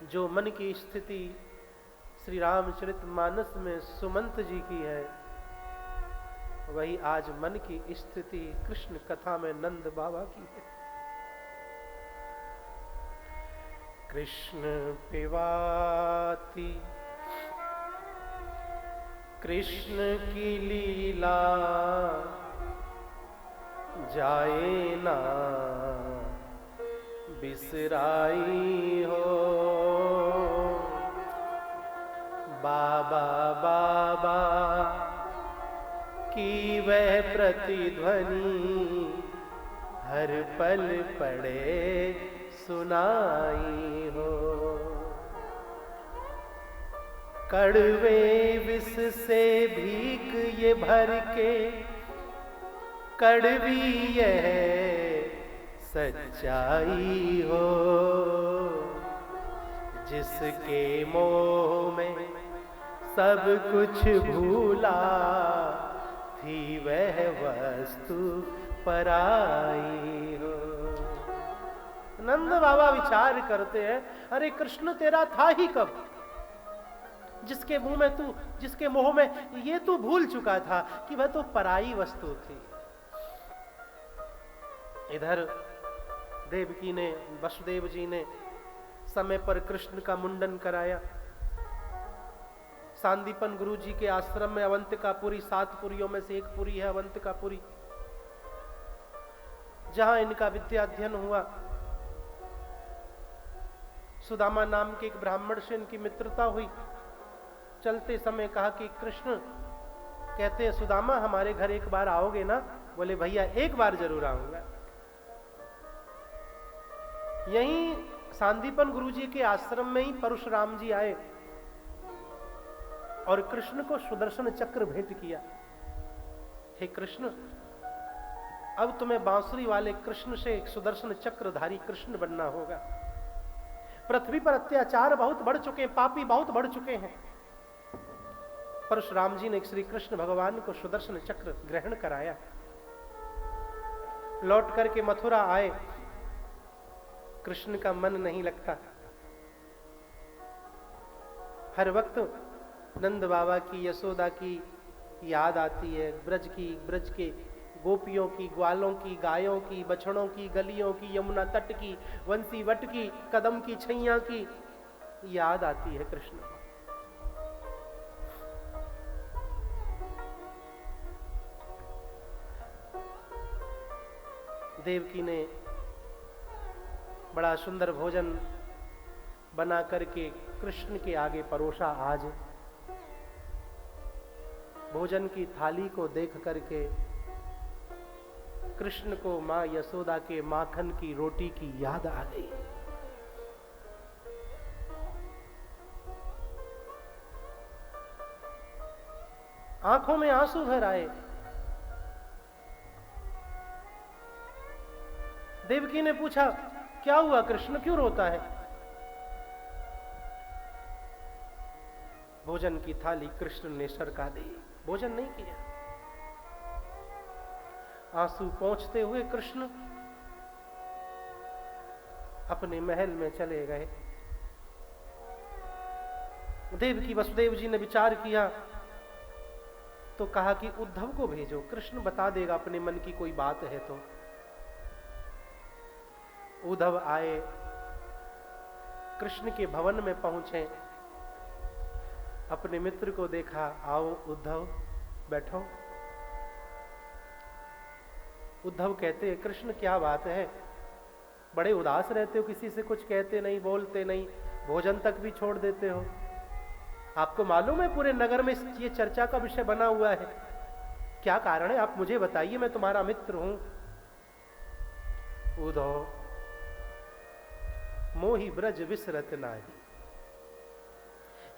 जो मन की स्थिति श्री रामचरितमानस में सुमंत जी की है, वही आज मन की स्थिति कृष्ण कथा में नंद बाबा की है। कृष्ण पिवाती कृष्ण की लीला जाए ना बिसराई हो। बाबा बाबा की वह प्रतिध्वनि हर पल पड़े सुनाई हो। कड़वे विष से भीख ये भर के कड़वी यह सच्चाई हो। जिसके मोह में सब कुछ भूला थी वह वस्तु पराई हो। नंद बाबा विचार करते हैं, अरे कृष्ण तेरा था ही कब, जिसके मुंह में तू, जिसके मोह में ये तू भूल चुका था कि वह तो पराई वस्तु थी। इधर देवकी ने, वसुदेव जी ने समय पर कृष्ण का मुंडन कराया। सांदीपन गुरु जी के आश्रम में अवंतिकापुरी, 7 पुरियों में से एक पुरी है अवंतिकापुरी, जहां इनका विद्या अध्ययन हुआ। सुदामा नाम के एक ब्राह्मण से इनकी मित्रता हुई। चलते समय कहा कि कृष्ण कहते हैं, सुदामा हमारे घर एक बार आओगे ना? बोले भैया एक बार जरूर आऊंगा। यहीं सांदीपन गुरु जी के आश्रम में ही परशुराम जी आए और कृष्ण को सुदर्शन चक्र भेंट किया। हे कृष्ण, अब तुम्हें बांसुरी वाले कृष्ण से एक सुदर्शन चक्रधारी कृष्ण बनना होगा। पृथ्वी पर अत्याचार बहुत बढ़ चुके हैं, पापी बहुत बढ़ चुके हैं। परशुराम जी ने श्री कृष्ण भगवान को सुदर्शन चक्र ग्रहण कराया। लौट करके मथुरा आए, कृष्ण का मन नहीं लगता। हर वक्त नंद बाबा की, यशोदा की याद आती है, ब्रज की, ब्रज के गोपियों की, ग्वालों की, गायों की, बछड़ों की, गलियों की, यमुना तट की, वंशी वट की, कदम की छैया की याद आती है कृष्ण। देवकी ने बड़ा सुंदर भोजन बना करके कृष्ण के आगे परोसा। आज भोजन की थाली को देख करके कृष्ण को मां यशोदा के माखन की रोटी की याद आ गई। आंखों में आंसू भर आए। देवकी ने पूछा, क्या हुआ कृष्ण, क्यों रोता है? भोजन की थाली कृष्ण ने सरका दी, भोजन नहीं किया। आंसू पोंछते हुए कृष्ण अपने महल में चले गए। देवकी वसुदेव जी ने विचार किया तो कहा कि उद्धव को भेजो, कृष्ण बता देगा अपने मन की कोई बात है तो। उद्धव आए, कृष्ण के भवन में पहुंचे, अपने मित्र को देखा। आओ उद्धव, बैठो। उद्धव कहते हैं, कृष्ण क्या बात है, बड़े उदास रहते हो, किसी से कुछ कहते नहीं, बोलते नहीं, भोजन तक भी छोड़ देते हो। आपको मालूम है पूरे नगर में ये चर्चा का विषय बना हुआ है, क्या कारण है? आप मुझे बताइए, मैं तुम्हारा मित्र हूं। उद्धव, मोहि ब्रज विसरत नाही।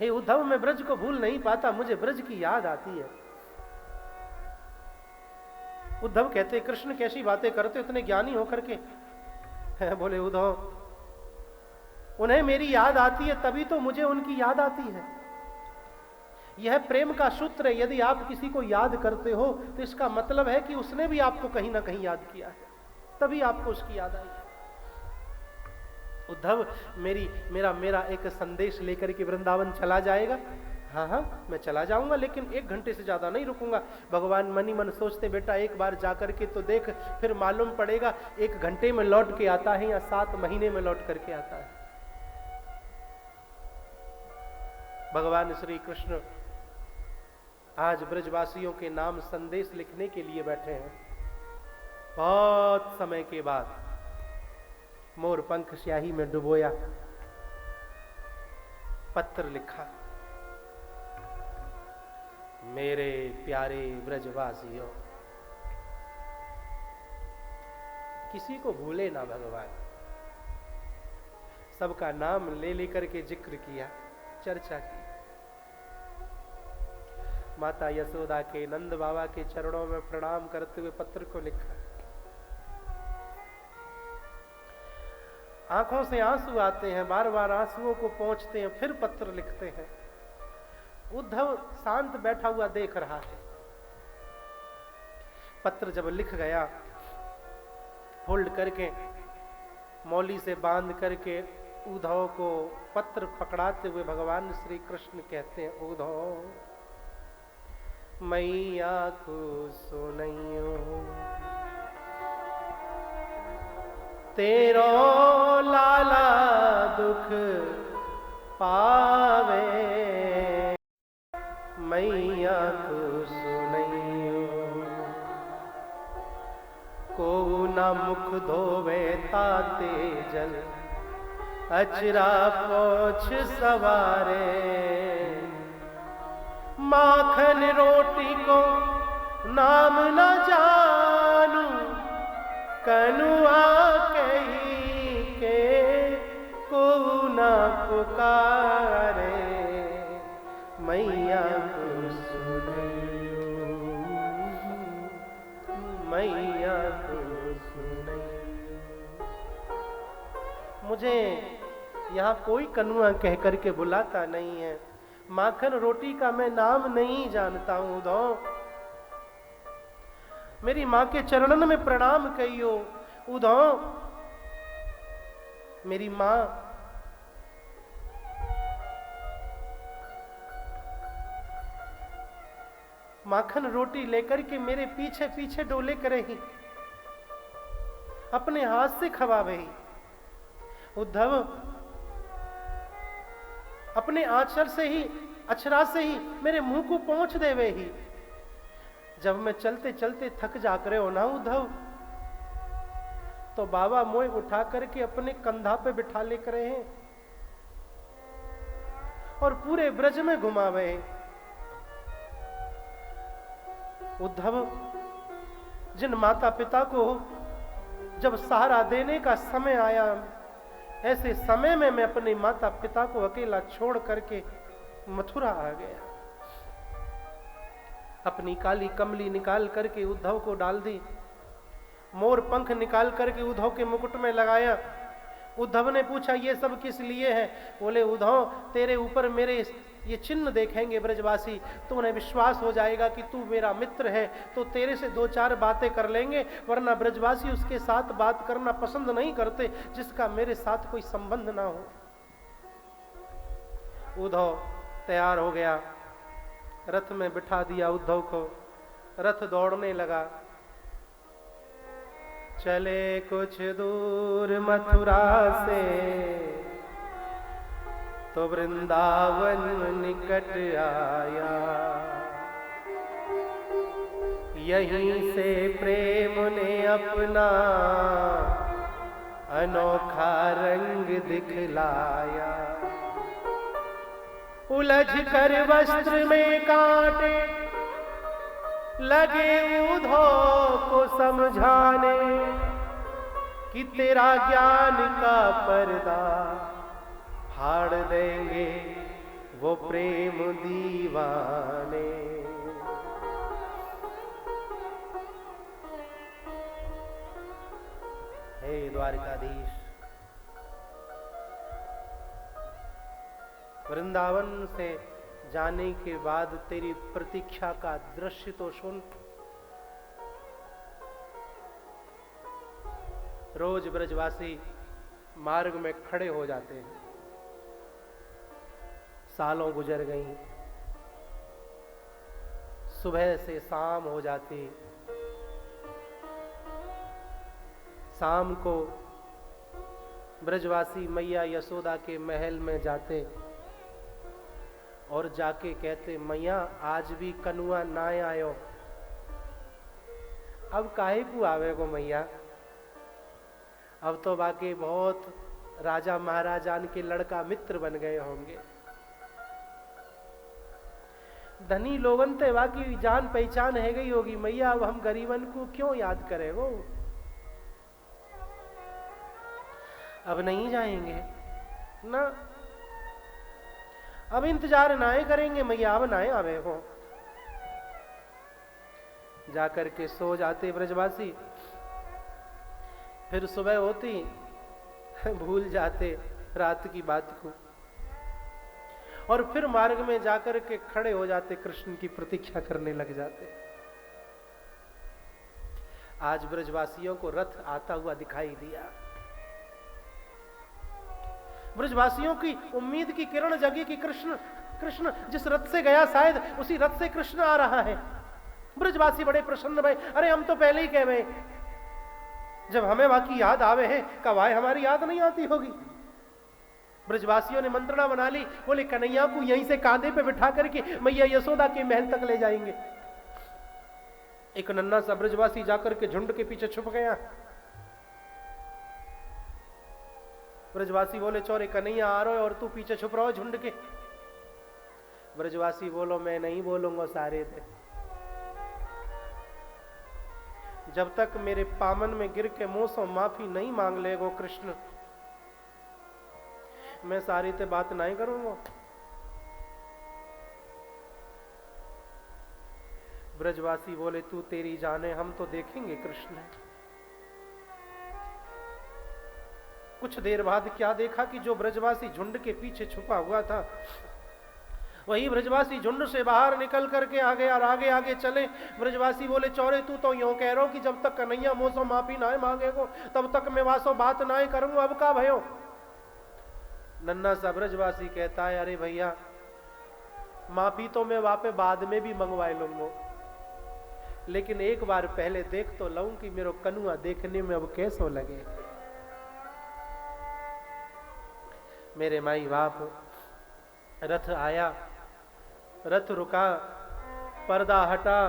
हे उद्धव, मैं ब्रज को भूल नहीं पाता, मुझे ब्रज की याद आती है। उद्धव कहते, कृष्ण कैसी बातें करते हो इतने ज्ञानी होकर के? बोले उद्धव, उन्हें मेरी याद आती है तभी तो मुझे उनकी याद आती है। यह प्रेम का सूत्र है, यदि आप किसी को याद करते हो तो इसका मतलब है कि उसने भी आपको कहीं ना कहीं याद किया है, तभी आपको उसकी याद आई है। उद्धव मेरा मेरा एक संदेश लेकर के वृंदावन चला जाएगा? हाँ हाँ मैं चला जाऊंगा, लेकिन 1 घंटे से ज्यादा नहीं रुकूंगा। भगवान मनी मन सोचते, बेटा एक बार जाकर के तो देख, फिर मालूम पड़ेगा 1 घंटे में लौट के आता है या 7 महीने में लौट करके आता है। भगवान श्री कृष्ण आज ब्रजवासियों के नाम संदेश लिखने के लिए बैठे हैं। बहुत समय के बाद मोर पंख स्याही में डुबोया, पत्र लिखा, मेरे प्यारे ब्रजवासियों, किसी को भूले ना भगवान। सबका नाम ले लेकर के जिक्र किया, चर्चा की। माता यशोदा के, नंद बाबा के चरणों में प्रणाम करते हुए पत्र को लिखा। आंखों से आंसू आते हैं, बार बार आंसुओं को पोंछते हैं, फिर पत्र लिखते हैं। उद्धव शांत बैठा हुआ देख रहा है। पत्र जब लिख गया, फोल्ड करके मौली से बांध करके उद्धव को पत्र पकड़ाते हुए भगवान श्री कृष्ण कहते हैं, उद्धव मैया को सुनइयो, तेरो लाला दुख पावे, मैया को सुनइयो, को न मुख धोवे ताते जल, अचरा पोछ सवारे, माखन रोटी को नाम न जानू, कनुआ कही के को न पुकारे, मैया को सुनइयो, मैया को सुनइयो। मुझे यहाँ कोई कनुआ कह करके बुलाता नहीं है, माखन रोटी का मैं नाम नहीं जानता हूं। उद्धव मेरी मां के चरणन में प्रणाम कहियो। उद्धव मेरी मां माखन रोटी लेकर के मेरे पीछे पीछे डोले करेही, अपने हाथ से खवावेही। उद्धव अपने आंचल से ही, अक्षरा से ही मेरे मुंह को पहुंच देवे ही। जब मैं चलते चलते थक जा करे हो ना उद्धव, तो बाबा मोए उठा करके अपने कंधा पे बिठा ले करे हैं और पूरे ब्रज में घुमावे। उद्धव जिन माता पिता को जब सहारा देने का समय आया, ऐसे समय में मैं अपने माता पिता को अकेला छोड़ करके मथुरा आ गया। अपनी काली कमली निकाल करके उद्धव को डाल दी, मोर पंख निकाल करके उद्धव के मुकुट में लगाया। उद्धव ने पूछा ये सब किस लिए है? बोले उद्धव तेरे ऊपर मेरे ये चिन्ह देखेंगे ब्रजवासी तो उन्हें विश्वास हो जाएगा कि तू मेरा मित्र है, तो तेरे से 2-4 बातें कर लेंगे, वरना ब्रजवासी उसके साथ बात करना पसंद नहीं करते जिसका मेरे साथ कोई संबंध ना हो। उद्धव तैयार हो गया, रथ में बिठा दिया उद्धव को, रथ दौड़ने लगा। चले कुछ दूर मथुरा से तो वृंदावन निकट आया, यहीं से प्रेम ने अपना अनोखा रंग दिखलाया। उलझ कर वस्त्र में कांटे लगे उद्धव को समझाने कि तेरा ज्ञान का पर्दा फाड़ देंगे वो प्रेम दीवाने। हे द्वारकाधीश, वृंदावन से जाने के बाद तेरी प्रतीक्षा का दृश्य तो सुन। रोज ब्रजवासी मार्ग में खड़े हो जाते हैं। सालों गुजर गई, सुबह से शाम हो जाती। शाम को ब्रजवासी मैया यशोदा के महल में जाते और जाके कहते, मैया आज भी कनुआ ना आयो। अब काहे को आवे को मैया, अब तो बाकी बहुत राजा महाराजान के लड़का मित्र बन गए होंगे। धनी लोगन ते बाकी जान पहचान है गई होगी मैया, अब हम गरीबन को क्यों याद करेगो, अब नहीं जाएंगे ना, अब इंतजार नाए करेंगे मैया, अब नाए आवे हो। जाकर के सो जाते ब्रजवासी। फिर सुबह होती भूल जाते रात की बात को, और फिर मार्ग में जाकर के खड़े हो जाते, कृष्ण की प्रतीक्षा करने लग जाते। आज ब्रजवासियों को रथ आता हुआ दिखाई दिया। ब्रजवासियों की उम्मीद की किरण जगी कि कृष्ण कृष्ण जिस रथ से गया शायद उसी रथ से कृष्ण आ रहा है। ब्रजवासी बड़े प्रसन्न भय, अरे हम तो पहले ही कह गए, जब हमें बाकी याद आवे है कब आए, हमारी याद नहीं आती होगी। ब्रजवासियों ने मंत्रणा बना ली, बोले कन्हैया को यहीं से कांधे पे बिठा करके मैया यशोदा के महल तक ले जाएंगे। एक नन्हा सा ब्रजवासी जाकर के झुंड के पीछे छुप गया। ब्रजवासी बोले, चोरे कन्हैया आ रहे और तू पीछे छुप रहा हो झुंड के। ब्रजवासी बोलो, मैं नहीं बोलूंगा सारे थे, जब तक मेरे पामन में गिर के मुंह से माफी नहीं मांग लेगो कृष्ण, मैं सारी ते बात नहीं करूंगा। ब्रजवासी बोले, तू तेरी जाने, हम तो देखेंगे कृष्ण। कुछ देर बाद क्या देखा कि जो ब्रजवासी झुंड के पीछे छुपा हुआ था, वही ब्रजवासी झुंड से बाहर निकल करके आगे और आगे आगे चले। ब्रजवासी बोले, चौरे तू तो यूं कह रहा हो कि जब तक कन्हैया मुझसे माफी ना मांगेगो तब तक मैं वासो बात ना करूंगा, अब का भयो। नन्ना सा ब्रजवासी कहता है, अरे भैया माफी तो मैं वहां पे बाद में भी मंगवा लूंगा, लेकिन एक बार पहले देख तो लऊं कि मेरा कनुआ देखने में अब कैसो लगे। मेरे माई बाप, रथ आया, रथ रुका, पर्दा हटा,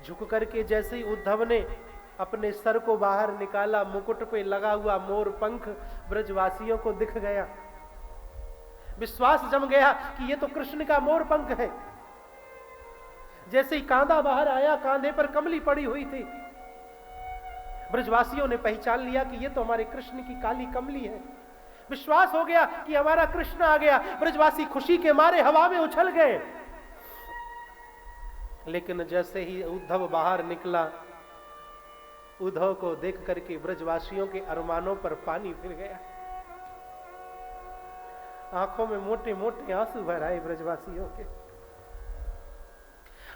झुक करके जैसे ही उद्धव ने अपने सर को बाहर निकाला, मुकुट पे लगा हुआ मोर पंख ब्रजवासियों को दिख गया। विश्वास जम गया कि ये तो कृष्ण का मोर पंख है। जैसे ही कांधा बाहर आया, कांधे पर कमली पड़ी हुई थी। ब्रजवासियों ने पहचान लिया कि ये तो हमारे कृष्ण की काली कमली है। विश्वास हो गया कि हमारा कृष्ण आ गया। ब्रजवासी खुशी के मारे हवा में उछल गए। लेकिन जैसे ही उद्धव बाहर निकला, उद्धव को देख करके ब्रजवासियों के अरमानों पर पानी फिर गया। आंखों में मोटे मोटे आंसू भर आए ब्रजवासियों के।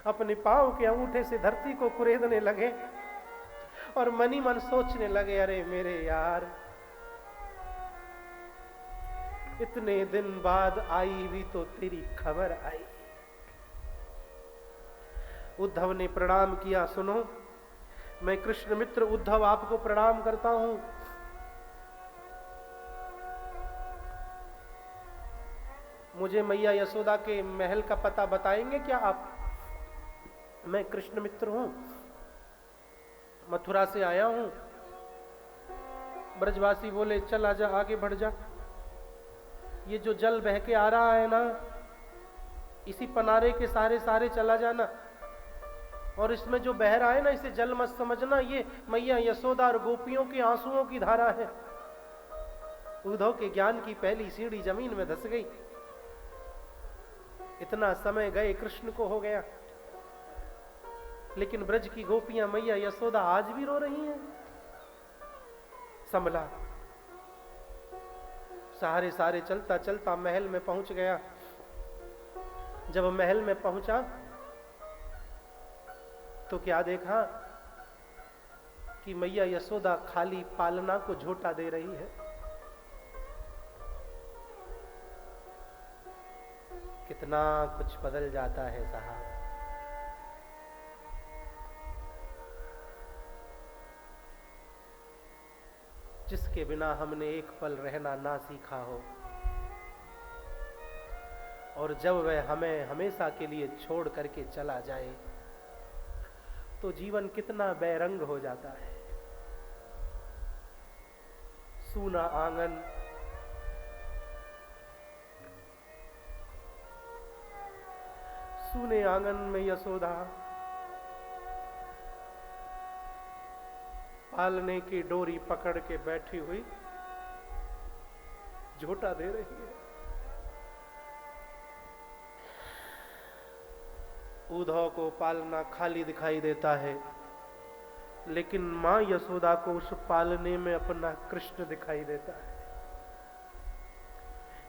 अपने पांव के अंगूठे से धरती को कुरेदने लगे और मनी मन सोचने लगे, अरे मेरे यार, इतने दिन बाद आई भी तो तेरी खबर आई। उद्धव ने प्रणाम किया, सुनो, मैं कृष्ण मित्र उद्धव आपको प्रणाम करता हूं। मुझे मैया यशोदा के महल का पता बताएंगे क्या आप? मैं कृष्ण मित्र हूं, मथुरा से आया हूं। ब्रजवासी बोले, चल आजा, आगे बढ़ जा। ये जो जल बह के आ रहा है ना, इसी पनारे के सारे सारे चला जाना, और इसमें जो बह रहा है ना, इसे जल मत समझना, ये मैया यशोदा और गोपियों के आंसुओं की धारा है। उद्धव के ज्ञान की पहली सीढ़ी जमीन में धस गई। इतना समय गए कृष्ण को हो गया, लेकिन ब्रज की गोपियां मैया यशोदा आज भी रो रही हैं। संभला, सारे सारे चलता चलता महल में पहुंच गया। जब महल में पहुंचा तो क्या देखा कि मैया यशोदा खाली पालना को झोटा दे रही है। कितना कुछ बदल जाता है साहब। जिसके बिना हमने एक पल रहना ना सीखा हो, और जब वह हमें हमेशा के लिए छोड़ करके चला जाए तो जीवन कितना बेरंग हो जाता है। सूना आंगन, सूने आंगन में यशोदा पालने की डोरी पकड़ के बैठी हुई झोटा दे रही है। उद्धव को पालना खाली दिखाई देता है, लेकिन मां यशोदा को उस पालने में अपना कृष्ण दिखाई देता है।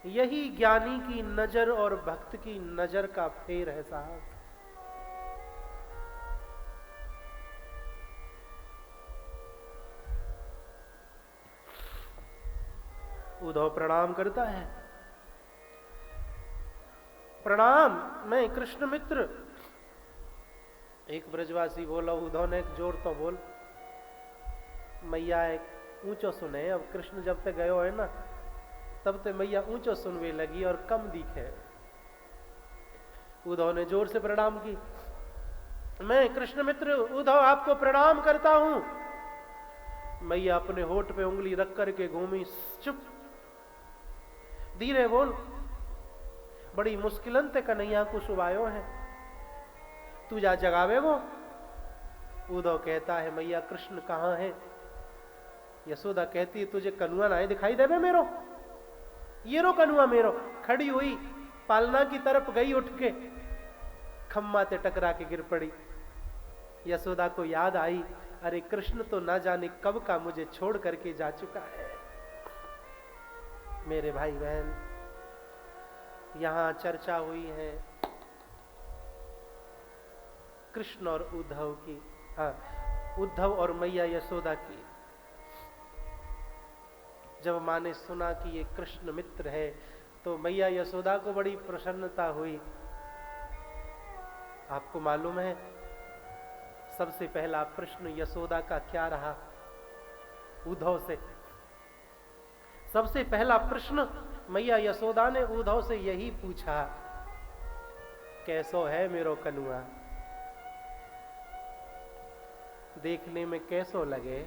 यही ज्ञानी की नजर और भक्त की नजर का फेर है साहब। उद्धव प्रणाम करता है। प्रणाम, मैं कृष्ण मित्र। एक ब्रजवासी बोला। उद्धव ने एक जोर तो बोल। मैया एक ऊंचो सुने। अब कृष्ण जब तक गयो है ना, तब ते मैया ऊंचो सुनवे लगी और कम दिखे। उद्धव ने जोर से प्रणाम की। मैं कृष्ण मित्र उद्धव आपको प्रणाम करता हूं। मैया अपने होठ पे उंगली रख करके घूमी। चुप, धीरे बोल। बड़ी मुश्किलन ते कन्हैया को सुवायो है, तू जा जगावे वो। उद्धव कहता है मैया कृष्ण कहां है? यशोदा कहती है तुझे कनुआ ना दिखाई देवे मेरो? ये रो कनुआ मेरो। खड़ी हुई पालना की तरफ गई, उठ के खम्मा ते टकरा के गिर पड़ी। यशोदा को याद आई, अरे कृष्ण तो ना जाने कब का मुझे छोड़ करके जा चुका है। मेरे भाई बहन, यहां चर्चा हुई है कृष्ण और उद्धव की, उद्धव और मैया यशोदा की। जब माँ ने सुना कि ये कृष्ण मित्र है तो मैया यशोदा को बड़ी प्रसन्नता हुई। आपको मालूम है सबसे पहला प्रश्न यशोदा का क्या रहा उद्धव से? सबसे पहला प्रश्न मैया यशोदा ने उद्धव से यही पूछा, कैसो है मेरो कनुआ? देखने में कैसो लगे?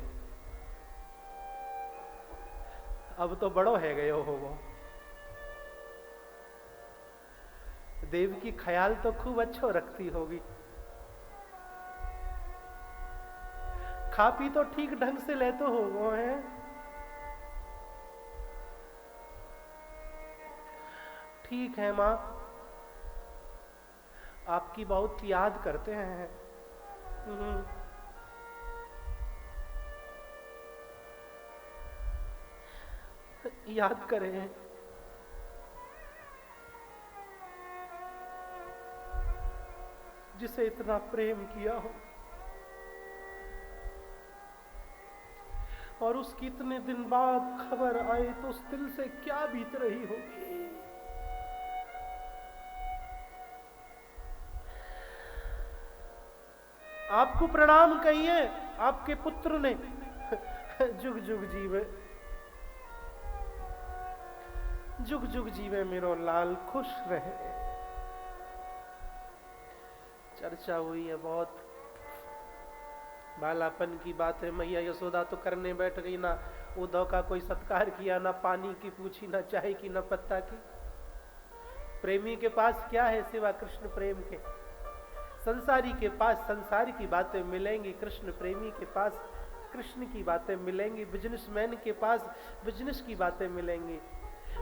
अब तो बड़ो है गयो हो वो। देव की ख्याल तो खूब अच्छो रखती होगी। खा पी तो ठीक ढंग से लेते हो वो है। ठीक है मां, आपकी बहुत याद करते हैं। याद करें। जिसे इतना प्रेम किया हो और उसकी इतने दिन बाद खबर आई तो उस दिल से क्या बीत रही होगी। आपको प्रणाम कहिए, आपके पुत्र ने जुग जुग जीवे, जुग जुग जीवे मेरो लाल, खुश रहे। चर्चा हुई है बहुत, बालापन की बात है। मैया यशोदा तो करने बैठ गई, ना उद्धव का कोई सत्कार किया, ना पानी की पूछी, ना चाय की, ना पत्ता की। प्रेमी के पास क्या है सिवा कृष्ण प्रेम के? संसारी के पास संसार की बातें मिलेंगी, कृष्ण प्रेमी के पास कृष्ण की बातें मिलेंगी, बिजनेसमैन के पास बिजनेस की बातें मिलेंगी।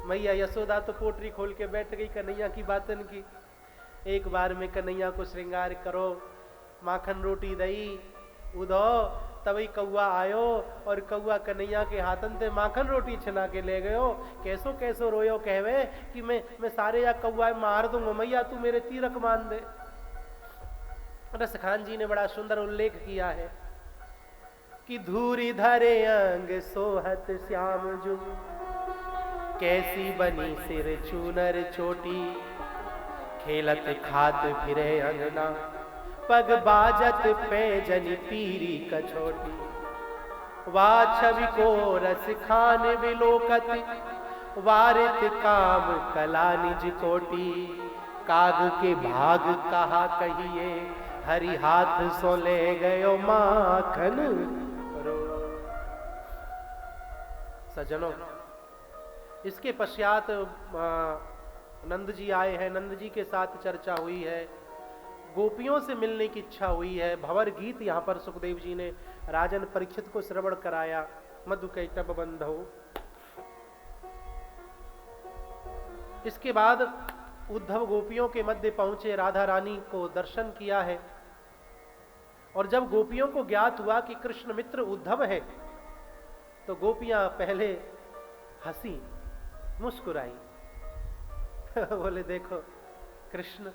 मैया यशोदा तो पोटरी खोल के बैठ गई कन्हैया की बातन की। एक बार में कन्हैया को श्रृंगार करो, माखन रोटी दई, उद्धव तभी कौआ आयो और कौआ कन्हैया के हाथन से माखन रोटी छिना के ले गयो। कैसो कैसो रोयो कहवे कि मैं सारे या कौआ मार दूंगा, मैया तू मेरे तीरक मान दे। रसखान जी ने बड़ा सुंदर उल्लेख किया है कि धूरी धरे अंग सोहत श्याम जू, कैसी बनी सिर चूनर चोटी, खेलत खात फिरे अंगना, पग बाजत पैजनी पीरी कछोटी, वा छवि को रस खान विलोकत, वारित काम कला निज कोटी, काग के भाग कहा कहिए, हरि हाथ सो ले गयो माखन रो। सज्जनों, इसके पश्चात नंद जी आए हैं, नंद जी के साथ चर्चा हुई है, गोपियों से मिलने की इच्छा हुई है। भंवर गीत यहाँ पर सुखदेव जी ने राजन परीक्षित को श्रवण कराया। मधु कैटभ बंधो। इसके बाद उद्धव गोपियों के मध्य पहुंचे, राधा रानी को दर्शन किया है। और जब गोपियों को ज्ञात हुआ कि कृष्ण मित्र उद्धव है, तो गोपियां पहले हंसी, मुस्कुराई। बोले देखो कृष्ण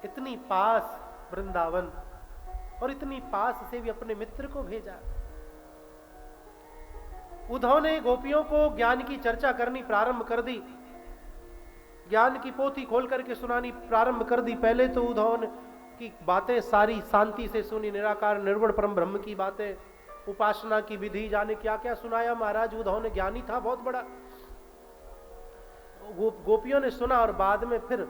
इतनी पास वृंदावन और इतनी पास से भी अपने मित्र को भेजा। उद्धव ने गोपियों को ज्ञान की चर्चा करनी प्रारंभ कर दी, ज्ञान की पोथी खोल करके सुनानी प्रारंभ कर दी। पहले तो उद्धव ने की बातें सारी शांति से सुनी, निराकार निर्गुण परम ब्रह्म की बातें, उपासना की विधि, जाने क्या क्या सुनाया महाराज। उद्धव ने ज्ञानी था बहुत बड़ा। गोपियों ने सुना और बाद में फिर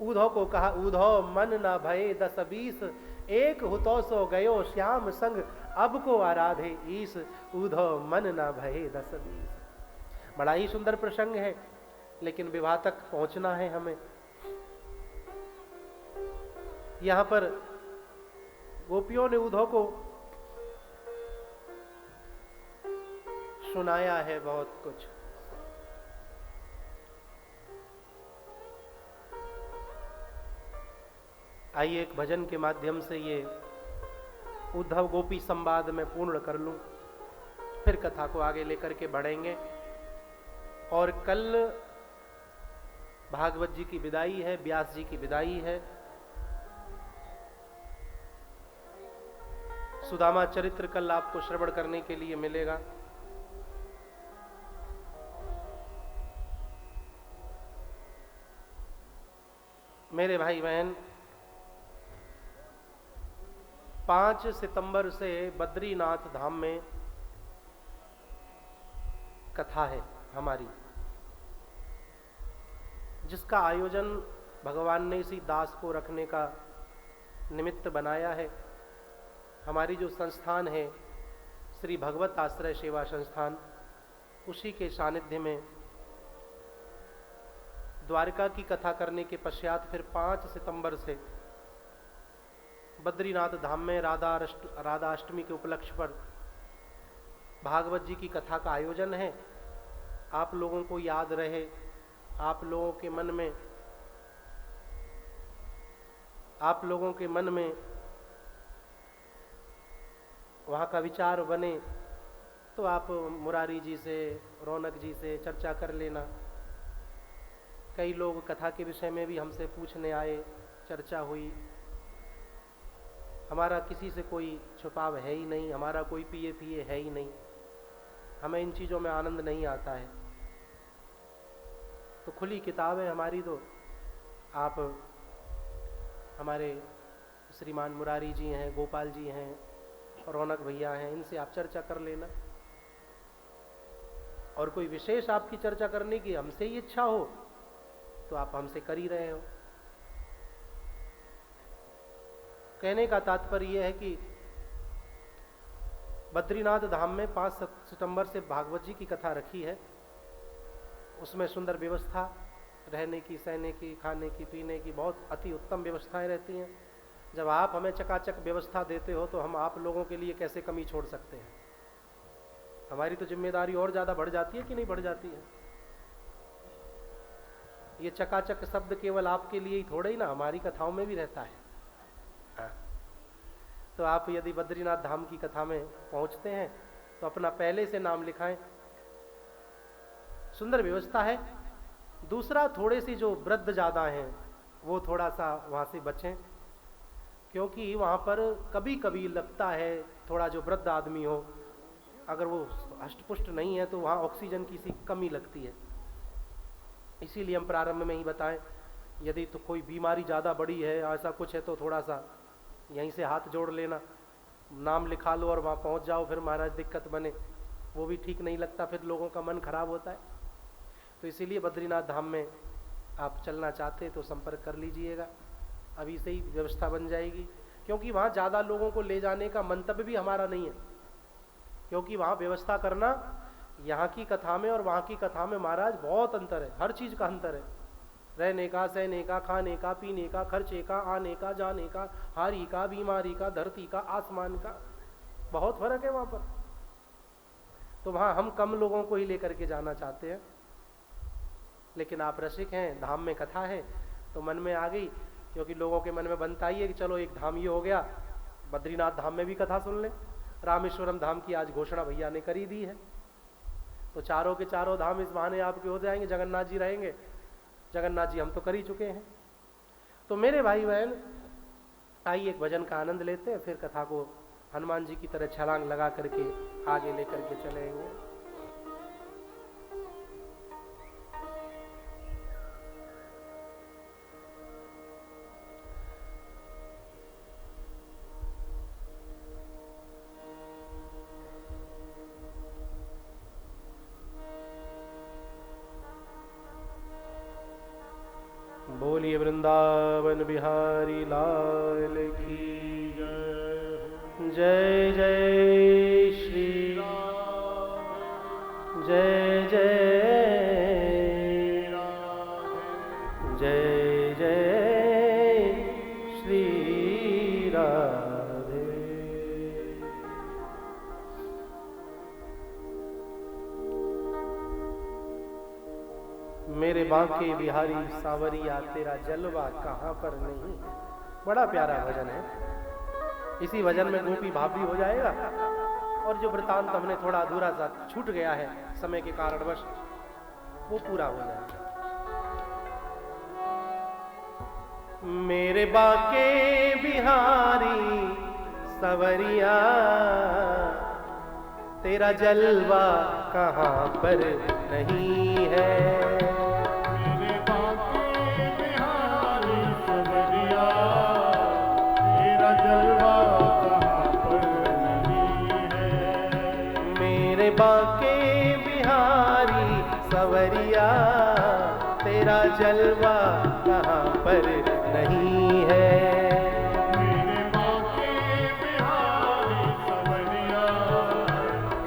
उद्धव को कहा, उद्धव मन न भये 10-20, एक हुतो सो गयो श्याम संग, अब को आराधे ईस, उद्धव मन न भये 10-20। बड़ा ही सुंदर प्रसंग है, लेकिन विवाह तक पहुंचना है हमें। यहां पर गोपियों ने उद्धव को सुनाया है बहुत कुछ। आइए एक भजन के माध्यम से ये उद्धव गोपी संवाद में पूर्ण कर लूं, फिर कथा को आगे लेकर के बढ़ेंगे। और कल भागवत जी की विदाई है, व्यास जी की विदाई है। सुदामा चरित्र कल आपको श्रवण करने के लिए मिलेगा। मेरे भाई बहन, 5 सितंबर से बद्रीनाथ धाम में कथा है हमारी, जिसका आयोजन भगवान ने इसी दास को रखने का निमित्त बनाया है। हमारी जो संस्थान है श्री भगवत आश्रय सेवा संस्थान, उसी के सानिध्य में द्वारका की कथा करने के पश्चात फिर 5 सितंबर से बद्रीनाथ धाम में राधा अष्टमी के उपलक्ष्य पर भागवत जी की कथा का आयोजन है। आप लोगों को याद रहे, आप लोगों के मन में वहाँ का विचार बने, तो आप मुरारी जी से, रौनक जी से चर्चा कर लेना। कई लोग कथा के विषय में भी हमसे पूछने आए, चर्चा हुई। हमारा किसी से कोई छुपाव है ही नहीं, हमारा कोई पिए है ही नहीं, हमें इन चीज़ों में आनंद नहीं आता है। तो खुली किताब है हमारी। तो आप हमारे श्रीमान मुरारी जी हैं, गोपाल जी हैं, रौनक भैया हैं, इनसे आप चर्चा कर लेना। और कोई विशेष आपकी चर्चा करने की हमसे ही इच्छा हो तो आप हमसे कर ही रहे हो। कहने का तात्पर्य यह है कि बद्रीनाथ धाम में 5 सितंबर से भागवत जी की कथा रखी है। उसमें सुंदर व्यवस्था, रहने की, सहने की, खाने की, पीने की बहुत अति उत्तम व्यवस्थाएं रहती हैं। जब आप हमें चकाचक व्यवस्था देते हो तो हम आप लोगों के लिए कैसे कमी छोड़ सकते हैं। हमारी तो जिम्मेदारी और ज़्यादा बढ़ जाती है कि नहीं बढ़ जाती है। ये चकाचक शब्द केवल आपके लिए ही थोड़े ही ना, हमारी कथाओं में भी रहता है। तो आप यदि बद्रीनाथ धाम की कथा में पहुंचते हैं तो अपना पहले से नाम लिखाएं। सुंदर व्यवस्था है। दूसरा, थोड़े सी जो वृद्ध ज़्यादा हैं वो थोड़ा सा वहाँ से बचें। क्योंकि वहाँ पर कभी कभी लगता है थोड़ा जो वृद्ध आदमी हो, अगर वो हष्टपुष्ट नहीं है तो वहाँ ऑक्सीजन की सी कमी लगती है। इसीलिए हम प्रारंभ में ही बताएं, यदि तो कोई बीमारी ज़्यादा बड़ी है, ऐसा कुछ है, तो थोड़ा सा यहीं से हाथ जोड़ लेना, नाम लिखा लो और वहाँ पहुँच जाओ, फिर महाराज दिक्कत बने, वो भी ठीक नहीं लगता, फिर लोगों का मन खराब होता है। तो इसीलिए बद्रीनाथ धाम में आप चलना चाहते तो संपर्क कर लीजिएगा, अभी से ही व्यवस्था बन जाएगी। क्योंकि वहाँ ज़्यादा लोगों को ले जाने का मंतव्य भी हमारा नहीं है, क्योंकि वहाँ व्यवस्था करना, यहाँ की कथा में और वहाँ की कथा में महाराज बहुत अंतर है, हर चीज़ का अंतर है। रहने का, सहने का, खाने का, पीने का, खर्चे का, आने का, जाने का, हारी का, बीमारी का, धरती का, आसमान का, बहुत फर्क है वहाँ पर। तो वहाँ हम कम लोगों को ही लेकर के जाना चाहते हैं, लेकिन आप रसिक हैं, धाम में कथा है तो मन में आ गई, क्योंकि लोगों के मन में बनता ही है कि चलो एक धाम ये हो गया, बद्रीनाथ धाम में भी कथा सुन लें। रामेश्वरम धाम की आज घोषणा भैया ने करी दी है, तो चारों के चारों धाम इस बहाने आपके हो जाएंगे। जगन्नाथ जी रहेंगे, जगन्नाथ जी हम तो कर ही चुके हैं। तो मेरे भाई बहन, आइए एक भजन का आनंद लेते हैं, फिर कथा को हनुमान जी की तरह छलांग लगा करके आगे लेकर के चलेंगे। बोलिए वृंदावन बिहारी लाल की जय। जय श्री राम, जय जय जय जय श्री राधे। मेरे बांके बिहारी सावरिया तेरा जलवा कहाँ पर नहीं। बड़ा प्यारा भजन है। इसी भजन में गोपी भाव भी हो जाएगा, और जो वृतांत हमने थोड़ा अधूरा सा छूट गया है समय के कारणवश, वो पूरा हो जाएगा। मेरे बांके बिहारी सवरिया तेरा जलवा कहाँ पर नहीं है। मेरे बांके बिहारी सवरिया तेरा जलवा कहाँ पर नहीं है। मेरे बांके बिहारी सवरिया तेरा जलवा कहाँ पर नहीं है। मेरे बांके बिहारी सवरिया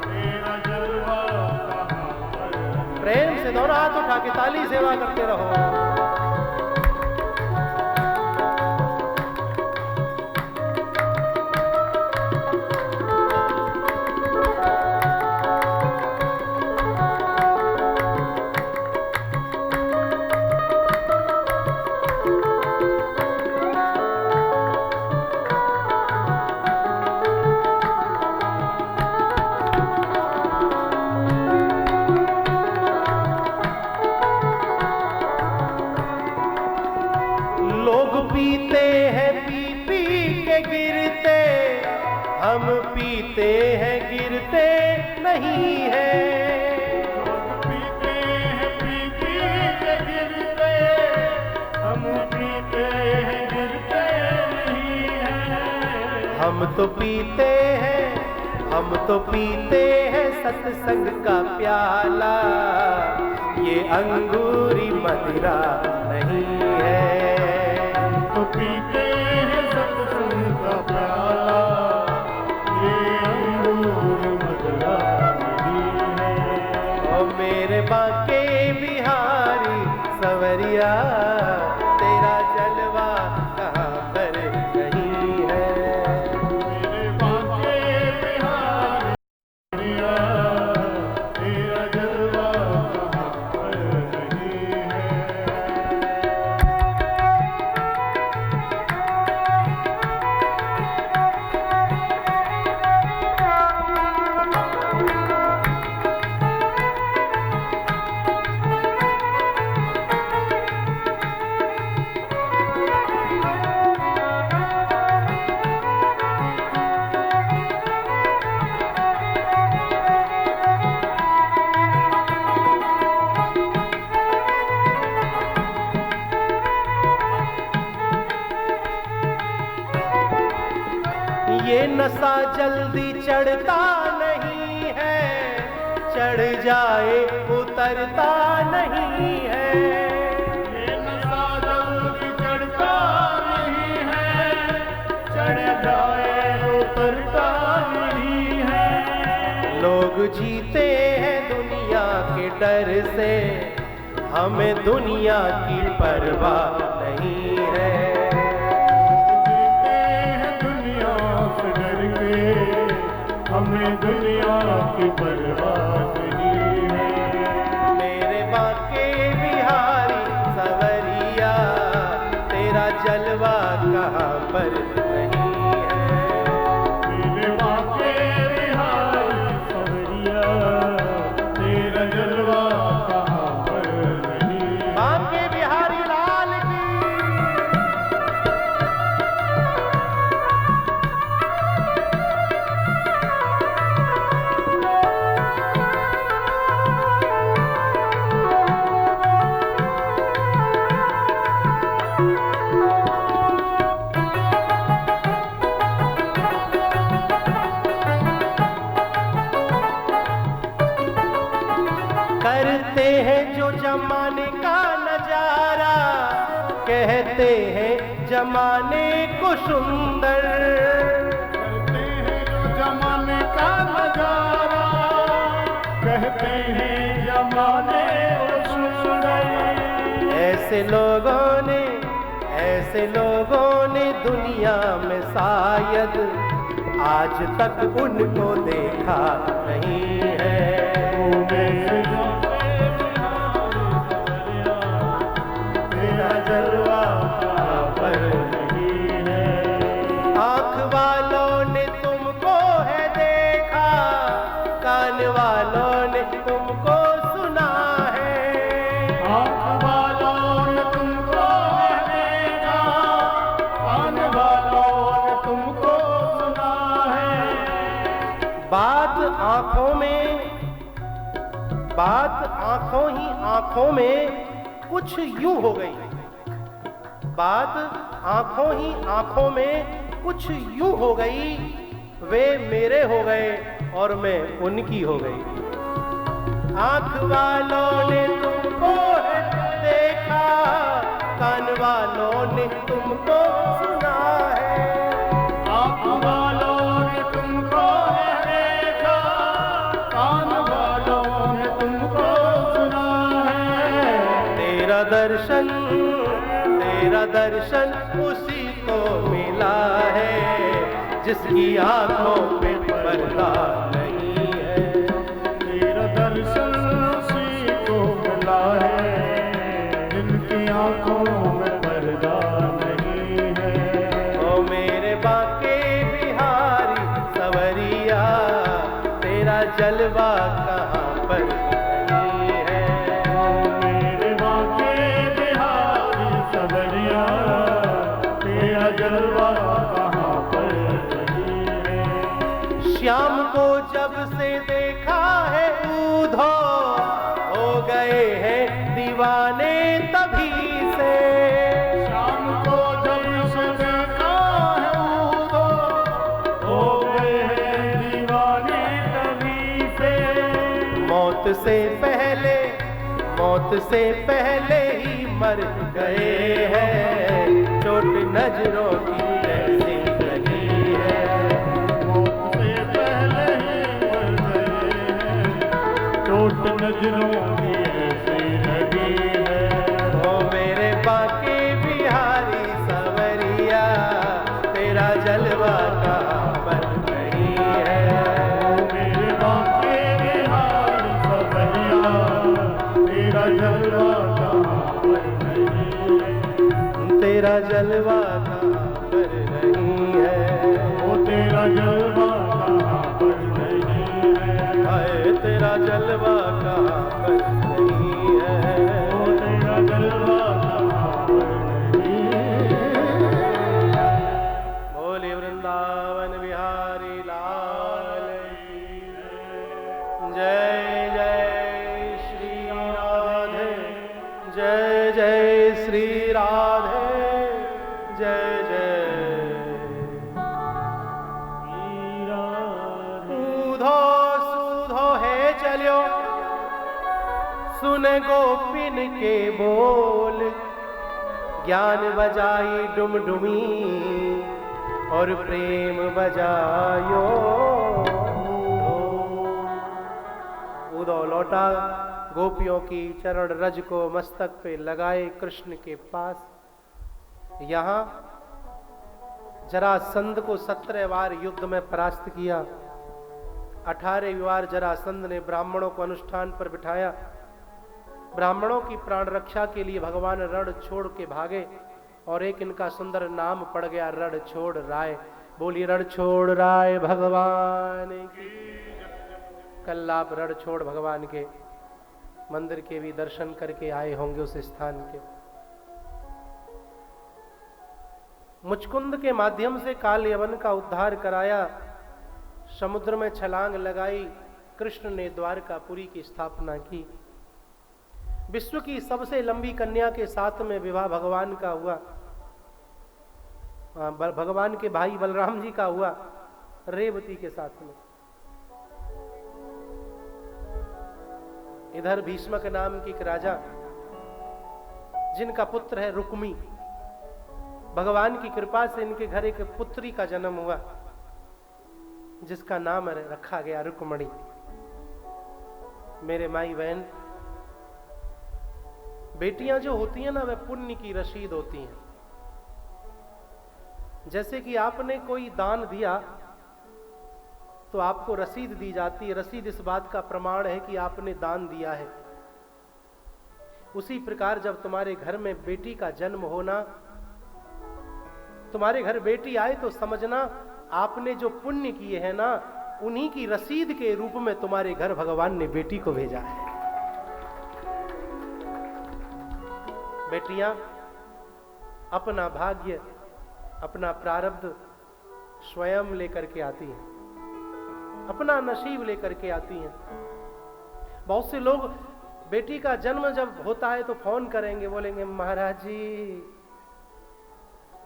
तेरा जलवा कहाँ पर नहीं है। प्रेम से दोनों हाथ उठा के ताली सेवा करते रहो। पीते हैं पी पी के गिरते, हम पीते हैं गिरते नहीं है। लोग पीते हैं पी पी के गिरते, हम पीते हैं गिरते नहीं है। हम तो पीते हैं सत्संग का प्याला, ये अंगूरी मदिरा नहीं है। तो पीते हैं सत्संग का प्याला, ये अंगूर मदिरा नहीं है। ओ मेरे बांके बिहारी सवरिया तेरा जलवा कहाँ पर नहीं है। मेरे बांके बिहारी सवरिया तेरा जलवा कहाँ पर नहीं है। नशा जल्दी चढ़ता नहीं है, चढ़ जाए उतरता नहीं है। ये नशा जल्दी चढ़ता नहीं है, चढ़ जाए उतरता नहीं है। लोग जीते हैं दुनिया के डर से, हमें दुनिया की परवाह नहीं है। जीते हैं दुनिया से डर के, हमें दुनिया की परवाह नहीं है। मेरे बाके बिहारी सवरिया, तेरा जलवा कहाँ पर नहीं है। मेरे बाके बिहारी सवरिया, तेरा जलवा कहाँ पर नहीं है। बाके बिहारी लाल की। करते हैं जो जमाने का नजारा, कहते हैं जमाने को सुंदर। करते हैं जो जमाने का नजारा, कहते हैं जमाने को सुंदर। ऐसे लोगों ने दुनिया में शायद आज तक उनको देखा नहीं है। तेरा जलवा कहाँ पर नहीं है। आँख वालों ने तुमको है देखा, कान वालों ने तुमको सुना है। आँख वालों ने तुमको देखा, कान वालों ने तुमको सुना है। बात आंखों में कुछ यूं हो गई, बात आंखों में कुछ यूं हो गई। वे मेरे हो गए और मैं उनकी हो गई। आँख वालों ने तुमको है देखा, कान वालों ने तुमको सुना है। आँख वालों ने तुमको देखा, कान वालों ने तुमको सुना है। तेरा दर्शन उसी को मिला है, जिसकी आंखों पे पर्दा नहीं है। तेरा दर्शन उसी को मिला है, जिनकी आंखों में पर्दा नहीं है। ओ मेरे बाके बिहारी सवरिया, तेरा जलवा कहाँ पर नहीं है। मेरे बाके बिहारी सवरिया, तेरा जलवा कहाँ पर नहीं है। श्याम को जब से देखा है ऊधो, हो गए हैं दीवाने तभी से। शाम को जब से देखा है उधो, हो गए हैं दीवाने तभी से। मौत से पहले ही मर गए हैं, चोट नजरों की ऐसी लगी है। मौत से पहले ही मर गए हैं, चोट नजरों की ऐसी लगी है। ओ मेरे बाके बिहारी सवरिया, तेरा जलवा कहाँ पर नहीं है। मेरे बाके बिहारी सवरिया, तेरा जलवा कहाँ पर नहीं है। तेरा जलवा कहाँ पर नहीं है। ओ तेरा जलवा कहाँ पर नहीं है। हाय तेरा जलवा कहाँ पर नहीं है। ओ तेरा जलवा कहाँ पर नहीं है। बोले वृंदावन बिहारी लाल की जय। जय श्री राधे, जय जय श्री राधे, जय जय। सुन गोपिन के बोल, ज्ञान बजाई डुमडुमी और प्रेम बजायो। उदो लौटा, गोपियों की चरण रज को मस्तक पे लगाए कृष्ण के पास। यहां जरासंध को 17 बार युद्ध में परास्त किया। 18वीं बार जरासंध ने ब्राह्मणों को अनुष्ठान पर बिठाया। ब्राह्मणों की प्राण रक्षा के लिए भगवान रण छोड़ के भागे और एक इनका सुंदर नाम पड़ गया, रण छोड़ राय। बोलिए रण छोड़ राय भगवान की। कल आप रण छोड़ भगवान के मंदिर के भी दर्शन करके आए होंगे उस स्थान के। मुचकुंद के माध्यम से काल यवन का उद्धार कराया, समुद्र में छलांग लगाई, कृष्ण ने द्वारकापुरी की स्थापना की। विश्व की सबसे लंबी कन्या के साथ में विवाह भगवान का हुआ, भगवान के भाई बलराम जी का हुआ रेवती के साथ में। इधर भीष्मक नाम की एक राजा, जिनका पुत्र है रुक्मी, भगवान की कृपा से इनके घर एक पुत्री का जन्म हुआ, जिसका नाम रखा गया रुक्मणी। मेरे माई बहन, बेटियां जो होती हैं ना, वे पुण्य की रसीद होती हैं। जैसे कि आपने कोई दान दिया तो आपको रसीद दी जाती है। रसीद इस बात का प्रमाण है कि आपने दान दिया है। उसी प्रकार जब तुम्हारे घर में बेटी का जन्म होना, तुम्हारे घर बेटी आए तो समझना आपने जो पुण्य किए हैं ना, उन्हीं की रसीद के रूप में तुम्हारे घर भगवान ने बेटी को भेजा है। बेटियां अपना भाग्य, अपना प्रारब्ध स्वयं लेकर के आती हैं, अपना नसीब लेकर के आती हैं। बहुत से लोग बेटी का जन्म जब होता है तो फोन करेंगे, बोलेंगे महाराज जी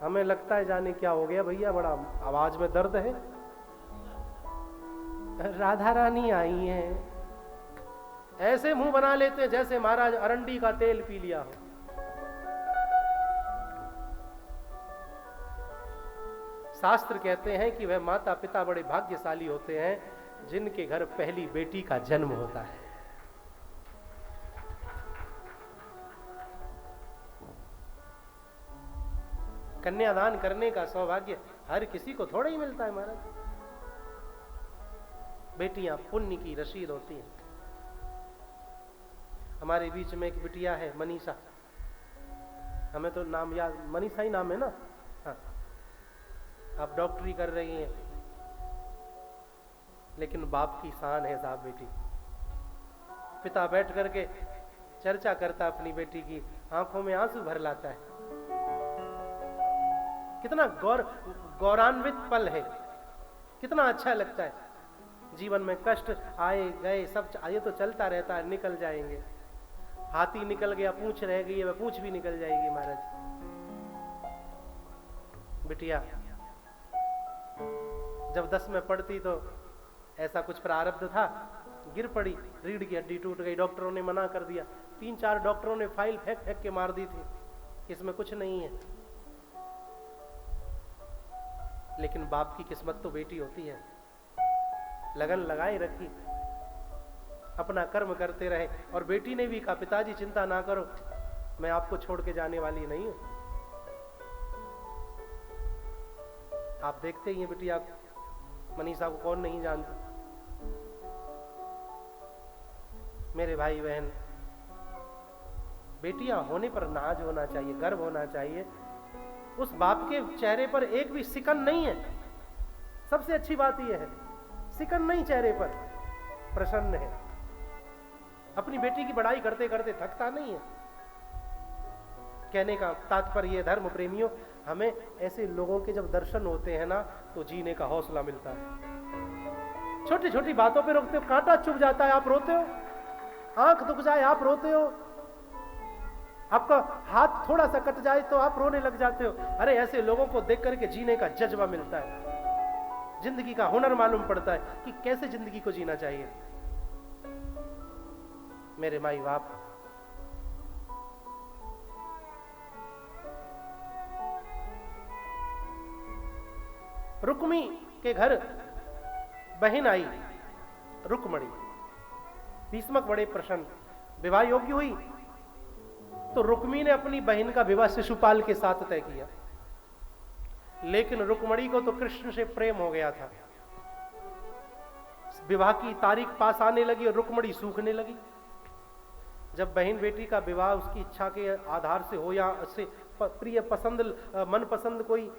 हमें लगता है जाने क्या हो गया भैया, बड़ा आवाज में दर्द है, राधा रानी आई हैं। ऐसे मुंह बना लेते हैं जैसे महाराज अरंडी का तेल पी लिया हो। शास्त्र कहते हैं कि वह माता पिता बड़े भाग्यशाली होते हैं जिनके घर पहली बेटी का जन्म होता है। कन्यादान करने का सौभाग्य हर किसी को थोड़ा ही मिलता है महाराज। बेटियां पुण्य की रसीद होती हैं। हमारे बीच में एक बिटिया है मनीषा, हमें तो नाम याद, मनीषा ही नाम है ना। हाँ, आप डॉक्टरी कर रही हैं, लेकिन बाप की शान है साहब बेटी। पिता बैठ करके चर्चा करता अपनी बेटी की, आंखों में आंसू भर लाता है। कितना गौरवान्वित पल है, कितना अच्छा लगता है। जीवन में कष्ट आए गए सब ये तो चलता रहता है, निकल जाएंगे। हाथी निकल गया, पूंछ रह गई है, वह पूंछ भी निकल जाएगी महाराज। बिटिया जब 10 में पढ़ती तो ऐसा कुछ प्रारब्ध था, गिर पड़ी, रीढ़ की हड्डी टूट गई। डॉक्टरों ने मना कर दिया, 3-4 डॉक्टरों ने फाइल फेंक फेंक के मार दी थी, इसमें कुछ नहीं है। लेकिन बाप की किस्मत तो बेटी होती है। लगन लगाए रखी, अपना कर्म करते रहे। और बेटी ने भी कहा पिताजी चिंता ना करो, मैं आपको छोड़ के जाने वाली नहीं हूं। आप देखते ही हैं बिटिया मनीषा को कौन नहीं जानता। मेरे भाई बहन, बेटियां होने पर नाज होना चाहिए, गर्व होना चाहिए। उस बाप के चेहरे पर एक भी सिकन नहीं है। सबसे अच्छी बात यह है, सिकन नहीं चेहरे पर, प्रसन्न है। अपनी बेटी की बड़ाई करते करते थकता नहीं है। कहने का तात्पर्य, धर्म प्रेमियों, हमें ऐसे लोगों के जब दर्शन होते हैं ना तो जीने का हौसला मिलता है। छोटी छोटी बातों पे रोकते हो, कांटा चुभ जाता है आप रोते हो, आंख दुख जाए आप रोते हो, आपका हाथ थोड़ा सा कट जाए तो आप रोने लग जाते हो। अरे ऐसे लोगों को देख करके जीने का जज्बा मिलता है, जिंदगी का हुनर मालूम पड़ता है कि कैसे जिंदगी को जीना चाहिए। मेरे माई बाप। रुक्मी के घर बहन आई रुक्मणी, भीष्मक बड़े प्रसन्न, विवाह योग्य हुई। तो रुक्मी ने अपनी बहन का विवाह शिशुपाल के साथ तय किया, लेकिन रुक्मणी को तो कृष्ण से प्रेम हो गया था। विवाह की तारीख पास आने लगी और रुक्मणी सूखने लगी। जब बहन बेटी का विवाह उसकी इच्छा के आधार से हो या उससे प्रिय पसंद मनपसंद कोई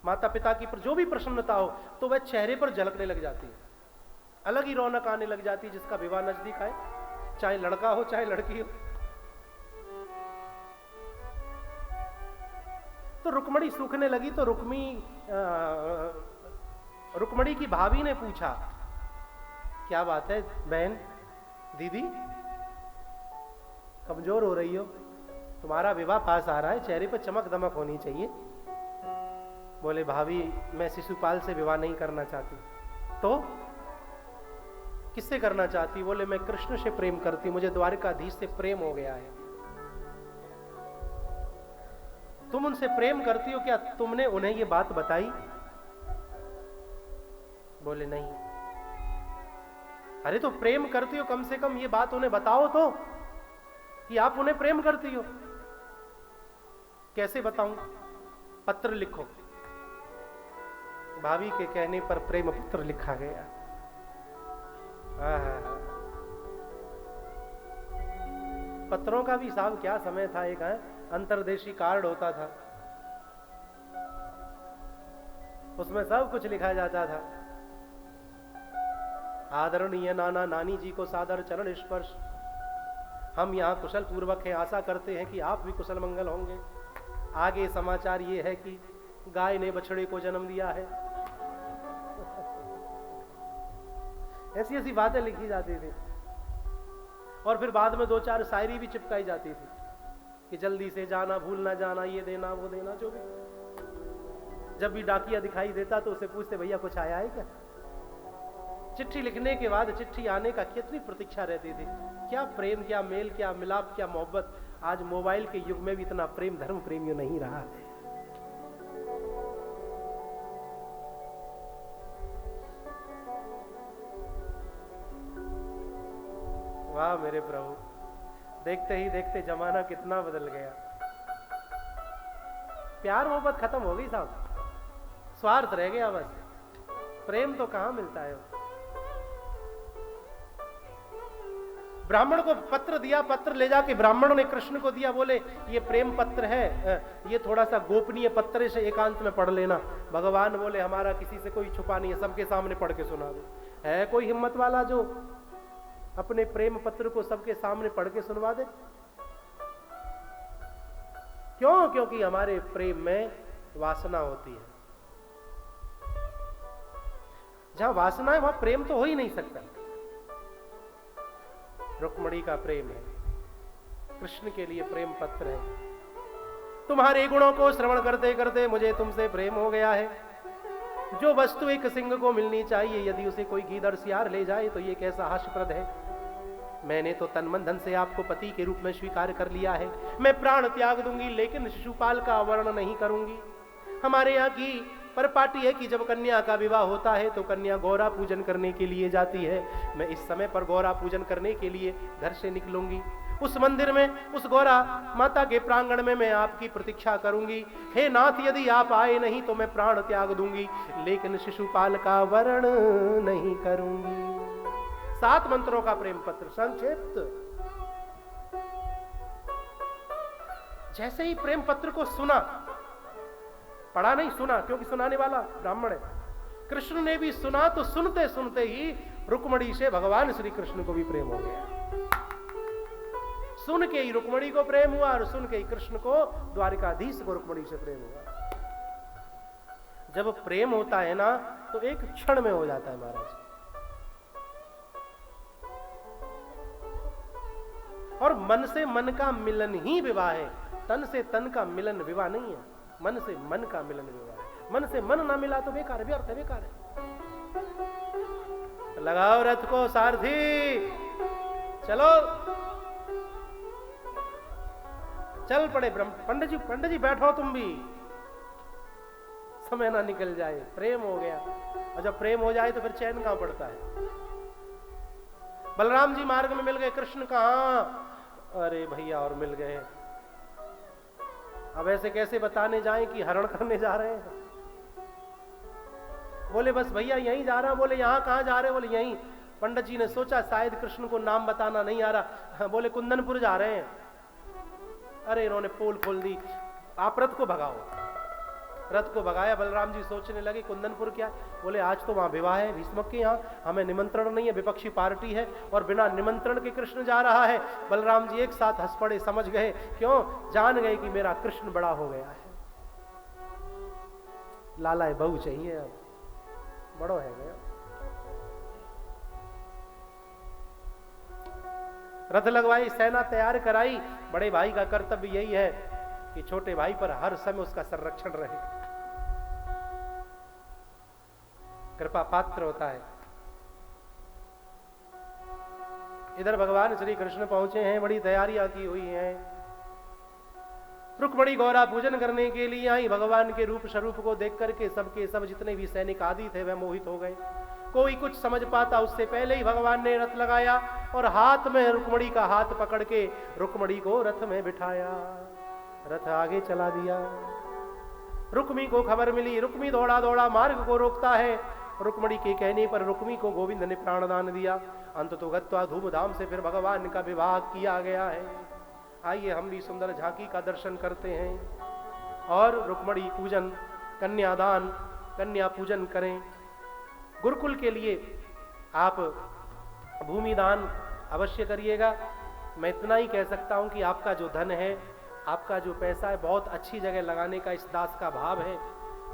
माता पिता की पर जो भी प्रसन्नता हो, तो वह चेहरे पर झलकने लग जाती है, अलग ही रौनक आने लग जाती है जिसका विवाह नजदीक आए, चाहे लड़का हो चाहे लड़की हो। तो रुक्मणी सूखने लगी। तो रुक्मणी की भाभी ने पूछा, क्या बात है बहन, दीदी कमजोर हो रही हो, तुम्हारा विवाह पास आ रहा है, चेहरे पर चमक दमक होनी चाहिए। बोले भाभी मैं शिशुपाल से विवाह नहीं करना चाहती। तो किससे करना चाहती? बोले मैं कृष्ण से प्रेम करती, मुझे द्वारिकाधीश से प्रेम हो गया है। तुम उनसे प्रेम करती हो, क्या तुमने उन्हें ये बात बताई? बोले नहीं। अरे तो प्रेम करती हो, कम से कम ये बात उन्हें बताओ तो कि आप उन्हें प्रेम करती हो। कैसे बताऊं? पत्र लिखो। भाभी के कहने पर प्रेम पत्र लिखा गया। पत्रों का भी साहब क्या समय था, एक अंतर्देशी कार्ड होता था, उसमें सब कुछ लिखा जाता था। आदरणीय नाना नानी जी को सादर चरण स्पर्श, हम यहाँ कुशल पूर्वक हैं, आशा करते हैं कि आप भी कुशल मंगल होंगे। आगे समाचार ये है कि गाय ने बछड़े को जन्म दिया है। ऐसी ऐसी बातें लिखी जाती थी और फिर बाद में 2-4 शायरी भी चिपकाई जाती थी कि जल्दी से जाना, भूल ना जाना, ये देना वो देना, जो भी। जब भी डाकिया दिखाई देता तो उसे पूछते भैया कुछ आया है क्या? चिट्ठी लिखने के बाद चिट्ठी आने का कितनी प्रतीक्षा रहती थी। क्या प्रेम, क्या मेल, क्या मिलाप, क्या मोहब्बत। आज मोबाइल के युग में भी इतना प्रेम धर्म प्रेमियों नहीं रहा है। वाह मेरे प्रभु, देखते ही देखते जमाना कितना बदल गया। प्यार मोहब्बत खत्म हो गई साहब, स्वार्थ रह गया बस। प्रेम तो कहां मिलता है। ब्राह्मण को पत्र दिया, पत्र ले जाके ब्राह्मण ने कृष्ण को दिया, बोले ये प्रेम पत्र है, ये थोड़ा सा गोपनीय पत्र से एकांत में पढ़ लेना। भगवान बोले हमारा किसी से कोई छुपा नहीं है, सबके सामने पढ़ के सुना दो। है कोई हिम्मत वाला जो अपने प्रेम पत्र को सबके सामने पढ़ के सुनवा दे? क्यों? क्योंकि हमारे प्रेम में वासना होती है। जहां वासना है वहां प्रेम तो हो ही नहीं सकता। रुक्मणी का प्रेम है, कृष्ण के लिए प्रेम पत्र है। तुम्हारे गुणों को श्रवण करते करते मुझे तुमसे प्रेम हो गया है। जो वस्तु एक सिंह को मिलनी चाहिए, यदि उसे कोई गीदड़ सियार ले जाए तो ये कैसा हास्यप्रद है। मैंने तो तन मन धन से आपको पति के रूप में स्वीकार कर लिया है। मैं प्राण त्याग दूंगी लेकिन शिशुपाल का वर्ण नहीं करूंगी। हमारे यहाँ की परपाटी है कि जब कन्या का विवाह होता है तो कन्या गौरा पूजन करने के लिए जाती है। मैं इस समय पर गौरा पूजन करने के लिए घर से निकलूंगी। उस मंदिर में, उस गौरा माता के प्रांगण में मैं आपकी प्रतीक्षा करूंगी। हे नाथ, यदि आप आए नहीं तो मैं प्राण त्याग दूंगी लेकिन शिशुपाल का वर्ण नहीं करूंगी। 7 मंत्रों का प्रेम पत्र, संक्षिप्त। जैसे ही प्रेम पत्र को सुना, पढ़ा नहीं, सुना, क्योंकि सुनाने वाला ब्राह्मण है। कृष्ण ने भी सुना तो सुनते सुनते ही रुक्मणी से भगवान श्री कृष्ण को भी प्रेम हो गया। सुन के ही रुक्मणी को प्रेम हुआ और सुन के ही कृष्ण को, द्वारिकाधीश को रुक्मणी से प्रेम हुआ। जब प्रेम होता है ना तो एक क्षण में हो जाता है महाराज। और मन से मन का मिलन ही विवाह है, तन से तन का मिलन विवाह नहीं है। मन से मन का मिलन विवाह है। मन से मन ना मिला तो बेकार है, व्यर्थ है, बेकार है। लगाओ रथ को सारथी, चलो चल पड़े। पंडित जी बैठो तुम भी, समय ना निकल जाए। प्रेम हो गया, और जब प्रेम हो जाए तो फिर चैन कहां पड़ता है। बलराम जी मार्ग में मिल गए, कृष्ण कहां? अरे भैया और मिल गए। अब ऐसे कैसे बताने जाएं कि हरण करने जा रहे हैं? बोले बस भैया यहीं जा रहा। बोले यहां कहां जा रहे? बोले यहीं। पंडित जी ने सोचा शायद कृष्ण को नाम बताना नहीं आ रहा। बोले कुंदनपुर जा रहे हैं। अरे इन्होंने पोल खोल दी, आप रथ को भगाओ। रथ को भगाया। बलराम जी सोचने लगे कुंदनपुर क्या है? बोले आज तो वहां विवाह है भीष्मक के यहाँ, हमें निमंत्रण नहीं है, विपक्षी पार्टी है और बिना निमंत्रण के कृष्ण जा रहा है। बलराम जी एक साथ हंस पड़े, समझ गए। क्यों? जान गए कि मेरा कृष्ण बड़ा हो गया है, लाला बहू चाहिए, अब बड़ो है गया। रथ लगवाई, सेना तैयार कराई। बड़े भाई का कर्तव्य यही है कि छोटे भाई पर हर समय उसका संरक्षण रहे, कृपा पात्र होता है। इधर भगवान श्री कृष्ण पहुंचे हैं, बड़ी तैयारियां की हुई हैं। रुक्मिणी गौरा पूजन करने के लिए आई। भगवान के रूप स्वरूप को देख करके सबके सब जितने भी सैनिक आदि थे वह मोहित हो गए। कोई कुछ समझ पाता उससे पहले ही भगवान ने रथ लगाया और हाथ में रुक्मिणी का हाथ पकड़ के रुक्मिणी को रथ में बिठाया, रथ आगे चला दिया। रुक्मी को खबर मिली, रुक्मी दौड़ा दौड़ा मार्ग को रोकता है। रुक्मिणी के कहने पर रुक्मी को गोविंद ने प्राणदान दिया। अंत तो गत्वा धूमधाम से फिर भगवान का विवाह किया गया है। आइए हम भी सुंदर झांकी का दर्शन करते हैं और रुक्मिणी पूजन, कन्यादान, कन्या पूजन करें। गुरुकुल के लिए आप भूमि दान अवश्य करिएगा। मैं इतना ही कह सकता हूं कि आपका जो धन है, आपका जो पैसा है, बहुत अच्छी जगह लगाने का इस दास का भाव है।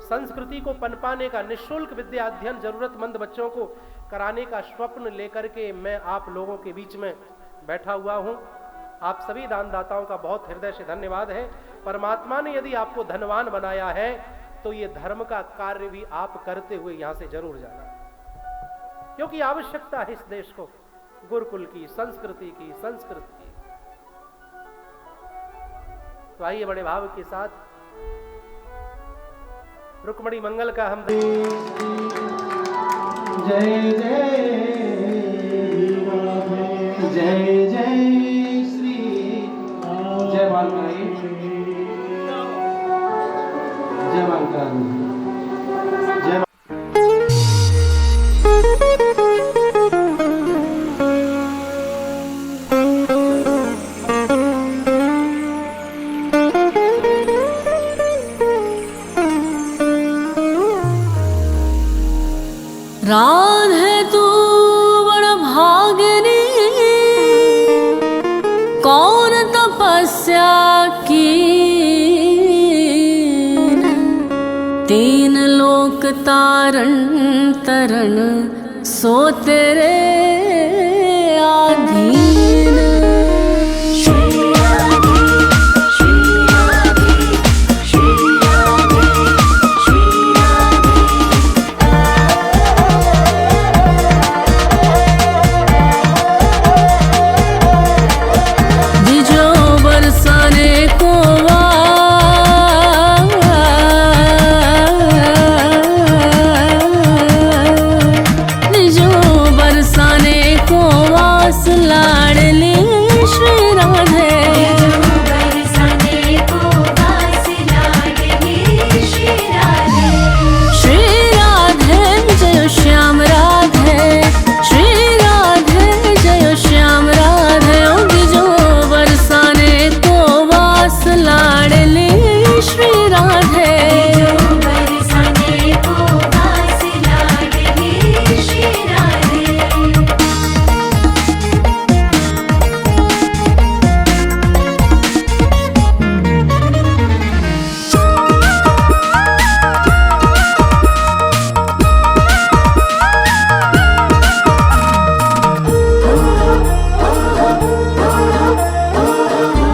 संस्कृति को पनपाने का, निःशुल्क विद्या अध्ययन जरूरतमंद बच्चों को कराने का स्वप्न लेकर के मैं आप लोगों के बीच में बैठा हुआ हूं। आप सभी दानदाताओं का बहुत हृदय से धन्यवाद है। परमात्मा ने यदि आपको धनवान बनाया है तो ये धर्म का कार्य भी आप करते हुए यहां से जरूर जाना, क्योंकि आवश्यकता है इस देश को गुरुकुल की, संस्कृति की, संस्कृति की। तो आइए बड़े भाव के साथ रुक्मिणी मंगल का हम जय जय जय जय श्री जय बालका जय बालका जय। राधे तू बड़ भागिनी, कौन तपस्या की, तीन लोक तारण तरण सो तेरे आधीन।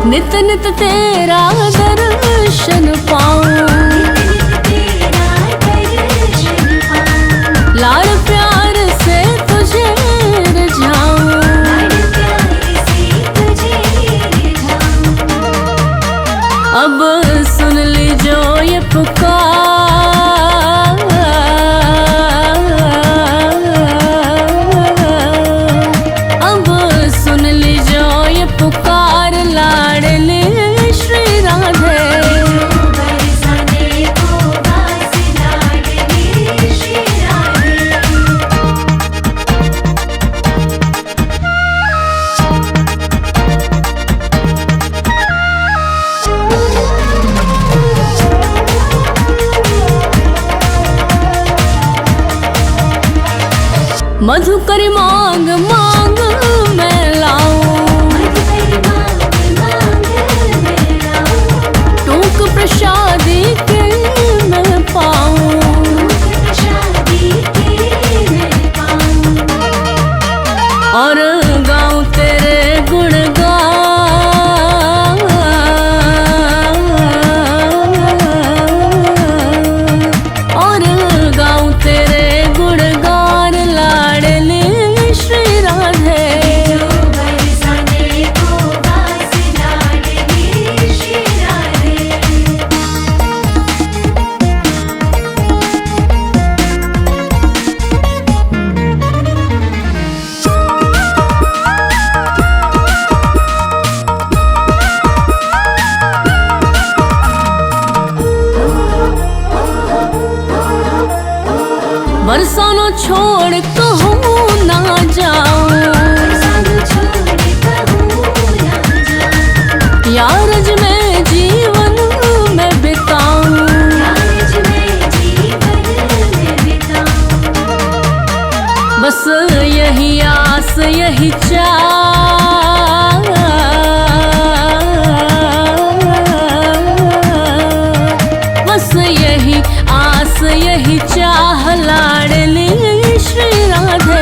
नित नित तेरा दर्शन पाऊं, लाड़ प्यार से तुझे रिझाऊं। मधुकर मांग मांग मैं लाऊं, टूक प्रसादी के मैं पाऊं, और गाऊं तेरे गुणगान, और गाऊं तेरे गुणगान लाडले श्री राधे। बरसाना छोड़ कहूँ ना जाऊं, यारज में जीवन में बिताऊं, बस यही आस यही चाह, बस यही आस यही चाह लाडली श्री राधे।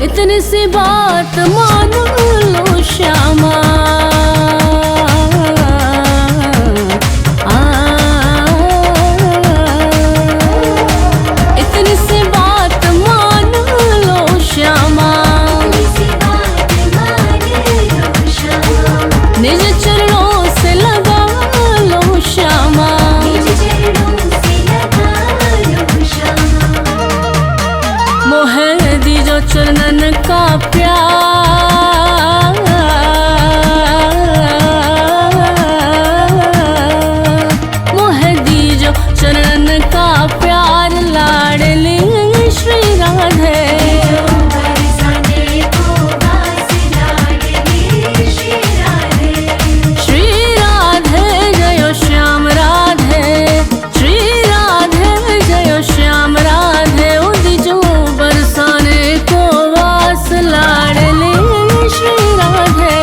इतनी सी बात मान लो श्यामा, इतनी सी बात मान लो श्यामा, निज चरणों से लगा लो श्यामा, मोहे दीजो चरणन का प्यार, मोहे दीजो चरणन का प्यार लाडली श्री राधे। श्री राधे जयो श्याम राधे, श्री राधे जयो श्याम राधे, ओ दीजो बरसाने को वास लाडली श्री राधे।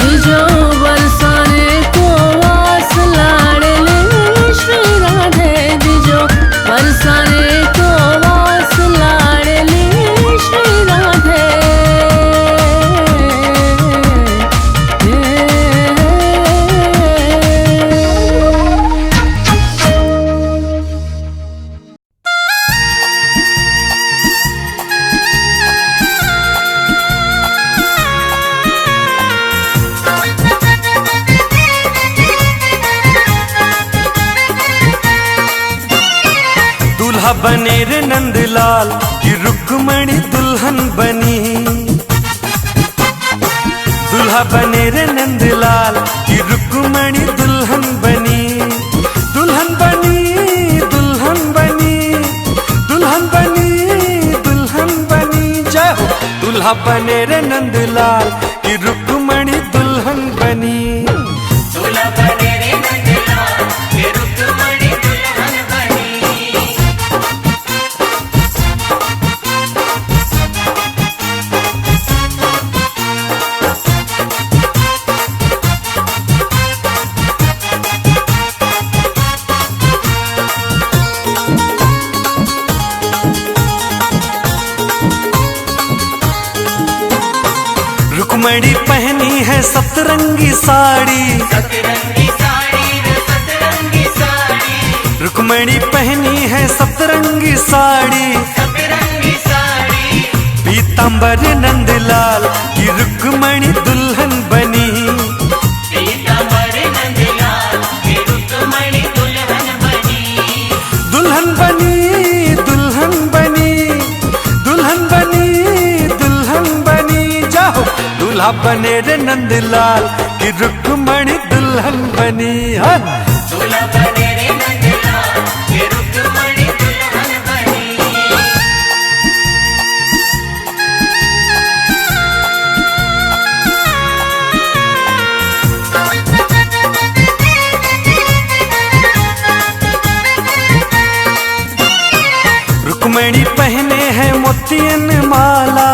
दीजो बरसाने को वास लाडली श्री राधे, दीजो बरसाने को वास लाडली श्री राधे। दूल्हा बने रे नंदलाल की रुक्मणी दुल्हन बनी, दूल्हा बने रे नंदलाल की रुक्मणी दुल्हन बनी, दुल्हन बनी दुल्हन बनी दुल्हन बनी दुल्हन बनी, जय हो। दूल्हा बने रे नंदलाल की रुक्मणी दुल्हन बनी, दूल्हा बने रे नंदलाल की रुक्मणी दुल्हन बनी। रुक्मणी पहनी है सतरंगी साड़ी, रुक्मणी पहनी है सतरंगी साड़ी, पीतांबर नंदलाल की रुक्मणी दुल्हन बनी, दुल्हन बनी दुल्हन बनी दुल्हन बनी दुल्हन बनी, जाओ दूल्हा दूल्हा बने रे नंदलाल की रुक्मणी दुल्हन बनी। हाँ दूल्हा बने रे नंदलाल की रुक्मणी दुल्हन बनी। रुक्मणी पहने हैं मोतियन माला,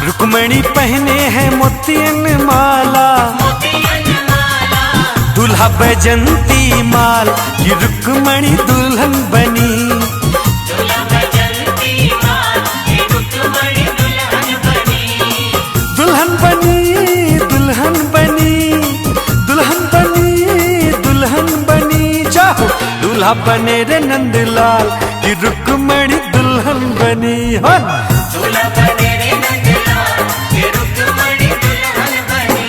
रुक्मणी पहने हैं मोतियन माला, दूल्हा बैजंती माल ये रुक्मणी दुल्हन बनी। दुल्हन बनी दुल्हन बनी दुल्हन बनी दुल्हन बनी। जाओ दूल्हा बने रे नंदलाल की रुक्मणी दुल्हन बनी। हाँ दूल्हा बने रे नंदलाल की रुक्मणी दुल्हन बनी।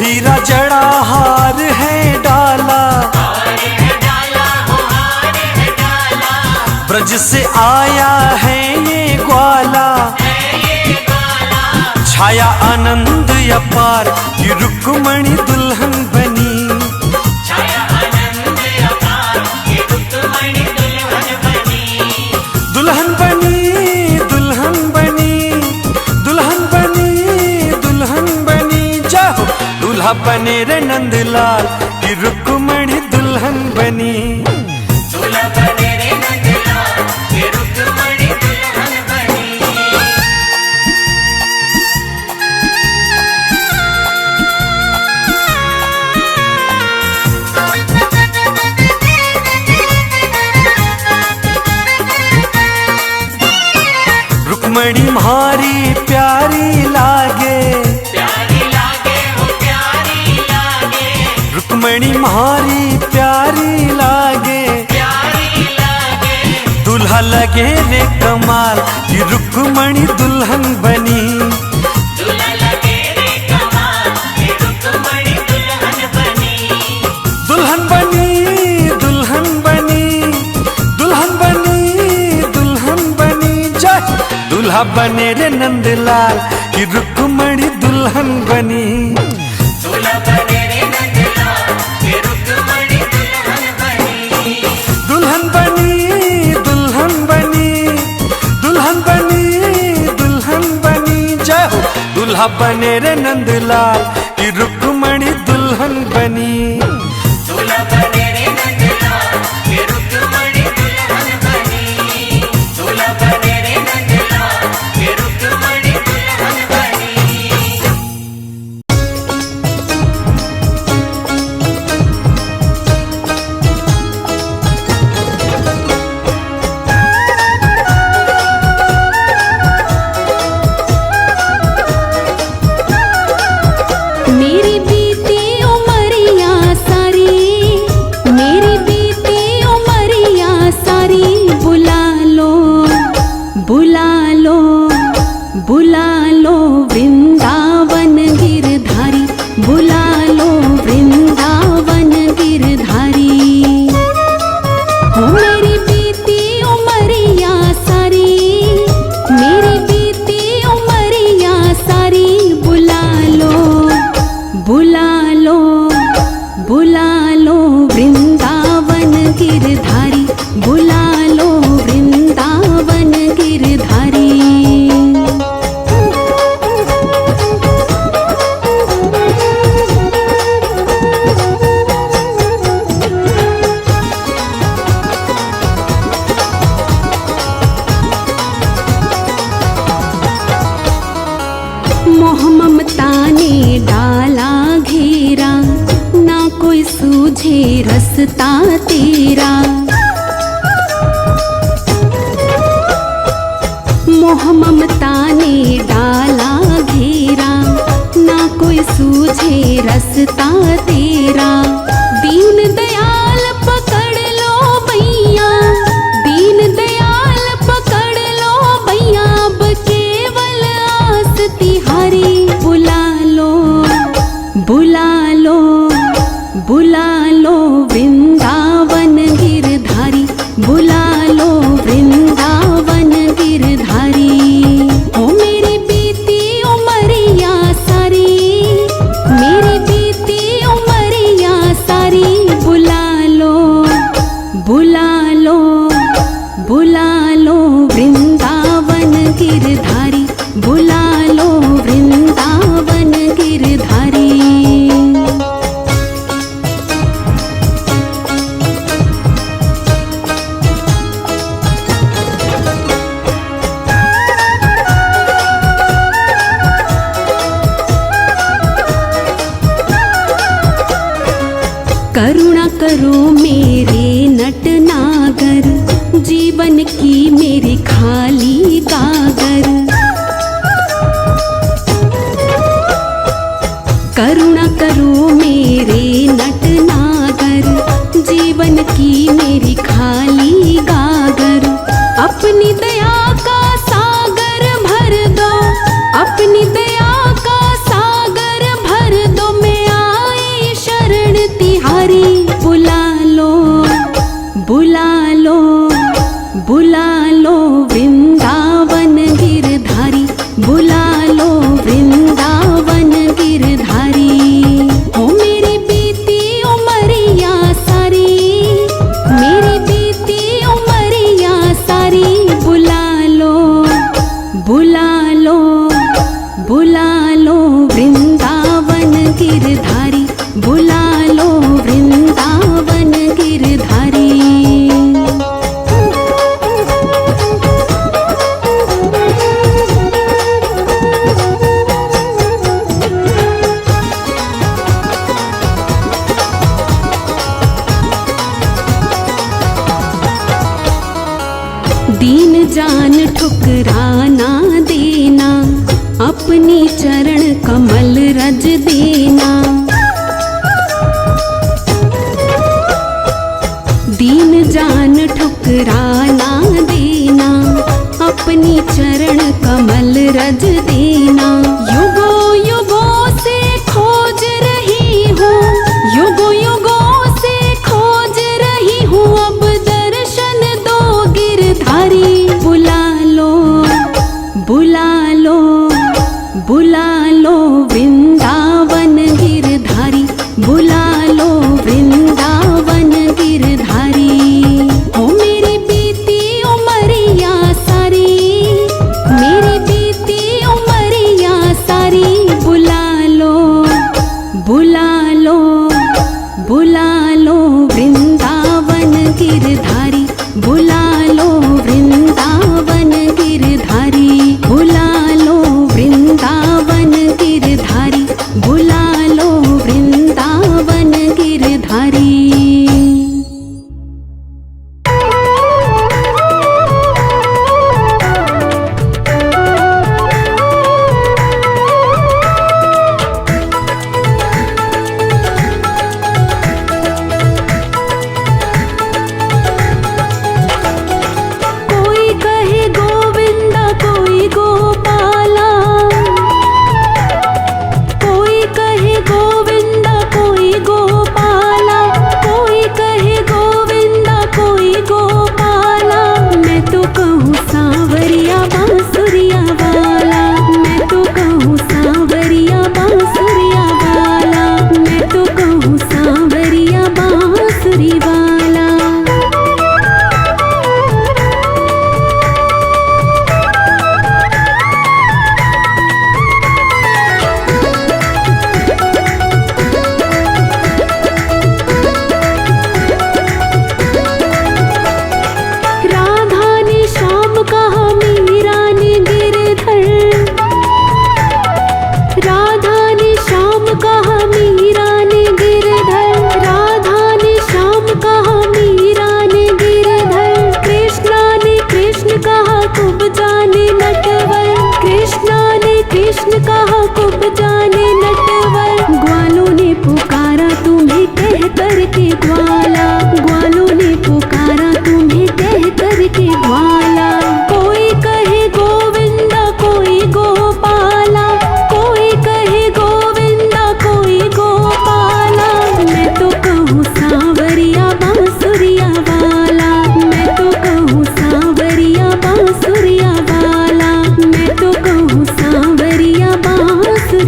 हीरा जड़ा हार है डाला, ब्रज से आया है ये ग्वाला, छाया आनंद अपार की रुक्मणी दुल्हन बनी। दुल्हन बनी दुल्हन बनी दुल्हन बनी दुल्हन बनी। जाओ दूल्हा बने रे नंदलाल की रुक्मणी दुल्हन बनी। दूल्हा बने रे नंदलाल की रुक्मणी दुल्हन बनी। रुक्मणी म्हारी प्यारी लागे, प्यारी लागे हो प्यारी लागे, रुक्मणी म्हारी प्यारी लागे, प्यारी लागे। दूल्हा लगे रे कमाल की रुक्मणी दुल्हन बनी। दूल्हा लगे रे कमाल की रुक्मणी दुल्हन बनी। दुल्हन बनी दुल्हन बनी दुल्हन बनी दुल्हन बनी। जय दूल्हा बने रे नंदलाल की रुक्मणी दुल्हन बनी। दूल्हा बने रे नंदलाल की रुक्मणी दुल्हन बनी। दुल्हन बनी दुल्हन बनी दुल्हन बनी दुल्हन बनी। जय हो दूल्हा बने रे नंदलाल की रुक्मणी दुल्हन बनी। दूल्हा बने रे नंदलाल की रुक्मणी दुल्हन बनी। दूल्हा बने रे नंदलाल की रुक्मणी दुल्हन बनी। मेरी बीती उमरिया सारी, मेरी बीती उमरिया सारी, बुला लो बुला लो बुला लो वृंदावन गिरधारी, बुला लो वृंदावन गिरधारी। हो मेरी बीती उमरिया सारी, मेरी बीती उमरिया सारी, बुला लो बुला लो बुला लो वृंदावन गिरधारी, बुला लो वृंदावन गिरधारी। मोह ममता ने डाला घेरा, ना कोई सूझे रसता तेरा। मोह ममता ने डाला घेरा, ना कोई सूझे रसता तेरा। दीन दयाल करुणा करो मेरे नटनागर, जीवन की मेरी खाली गागर। करुणा करो मेरे नटनागर, जीवन की मेरी खाली गागर। अपनी दया का सागर भर दो, अपनी दया का सागर भर दो। मैं आई शरण तिहारी, बुला लो बुला लो बुला लो वृंदावन गिरधारी, बुला लो वृंदावन गिरधारी। हो मेरी बीती उमरिया सारी, मेरी बीती उमरिया सारी। बुला लो बुला लो बुला लो वृंदावन गिरधारी, बुला लो वृंदावन गिरधारी। दीन जान ठुकराना देना, अपनी चरण कमल रज देना। दीन जान ठुकराना देना, अपनी चरण कमल रज देना। युगों युगों से खोज रही हूँ, युगों युगों से खोज रही हूँ। अब दर्शन दो गिरधारी, बुला लो बुला लो बुला लो वृंदावन गिरधारी, बुला लो वृंदावन गिरधारी। हो मेरी बीती उमरिया सारी, मेरी बीती उमरिया सारी। बुला लो बुला लो बुला लो वृंदावन गिरधारी, बुला लो वृंदावन गिरधारी। बुला लो वृंदावन गिरधारी, बुला लो वृंदावन गिरधारी। कोई कहे गोविंदा, कोई गोपाला, कोई कहे गोविंदा, कोई गोपाला, कोई कहे गोविंदा, कोई गोपाला। मैं तो कहूँ सांवरिया बांसुरिया वाला, मैं तो कहूँ सांवरिया बांसुरिया वाला, मैं तो कहूँ सांवरिया बांसुरी वाला। राधा ने श्याम कहा, मीरा ने गिरधर। राधा ने श्याम कहा, मीरा ने गिरधर। राधा ने श्याम कहा, मीरा ने गिरधर। कृष्णा ने कृष्ण कहा, कुब जाने नटवर। कृष्णा ने कृष्ण कहा, कुब जाने नटवर। ग्वालों ने पुकारा तुम्हें कह करके ग्वाला, ग्वालों ने पुकारा तुम्हें कह करके ग्वाला। कोई कहे गोविंदा, कोई गोपाला, कोई कहे गोविंदा, कोई गोपाला। मैं तो कहूँ सांवरिया बांसुरिया वाला, मैं तो कहूँ सांवरिया बांसुरिया वाला, मैं तो कहूँ सांवरिया बांसुरिया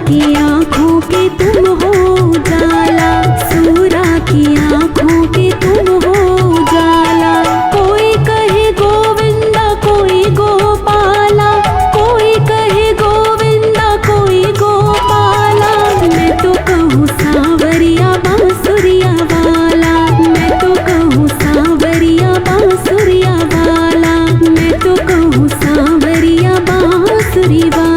की आँखों के तुम हो उजाला, सूरा की आँखों के तुम हो उजाला। कोई कहे गोविंदा कोई गोपाला, कोई कहे गोविंदा कोई गोपाला। मैं तो कहूँ सांवरिया बांसुरिया वाला, मैं तो कहूँ सांवरिया बांसुरिया वाला, मैं तो कहूँ सांवरिया बांसुरी वाला।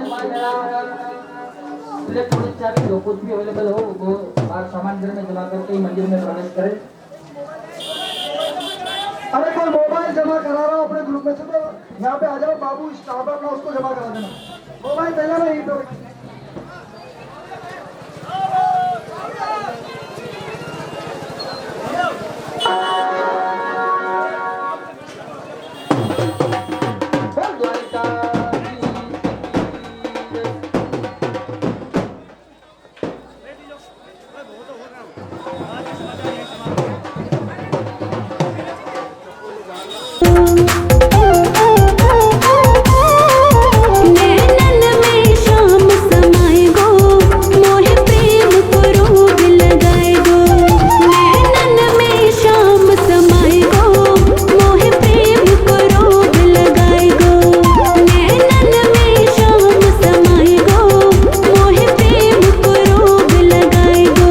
मोबाइल इलेक्ट्रॉनिक चाबी जो कुछ भी अवेलेबल हो वो बाहर सामान घर में जमा करके ही मंदिर में प्रवेश करें। अरे कोई मोबाइल जमा करा रहा हो अपने ग्रुप में से तो यहाँ पे आ जाओ, बाबू स्टाफ अपना उसको जमा करा देना। मोबाइल पहले में यहीं पे नैनन में शाम समाए गो मोहे प्रेम को रोग लगाए गो। नैनन में शाम समाए गो मोहे प्रेम को रोग लगाए गो। नैनन में शाम समाए गो मोहे प्रेम को रोग लगाए गो।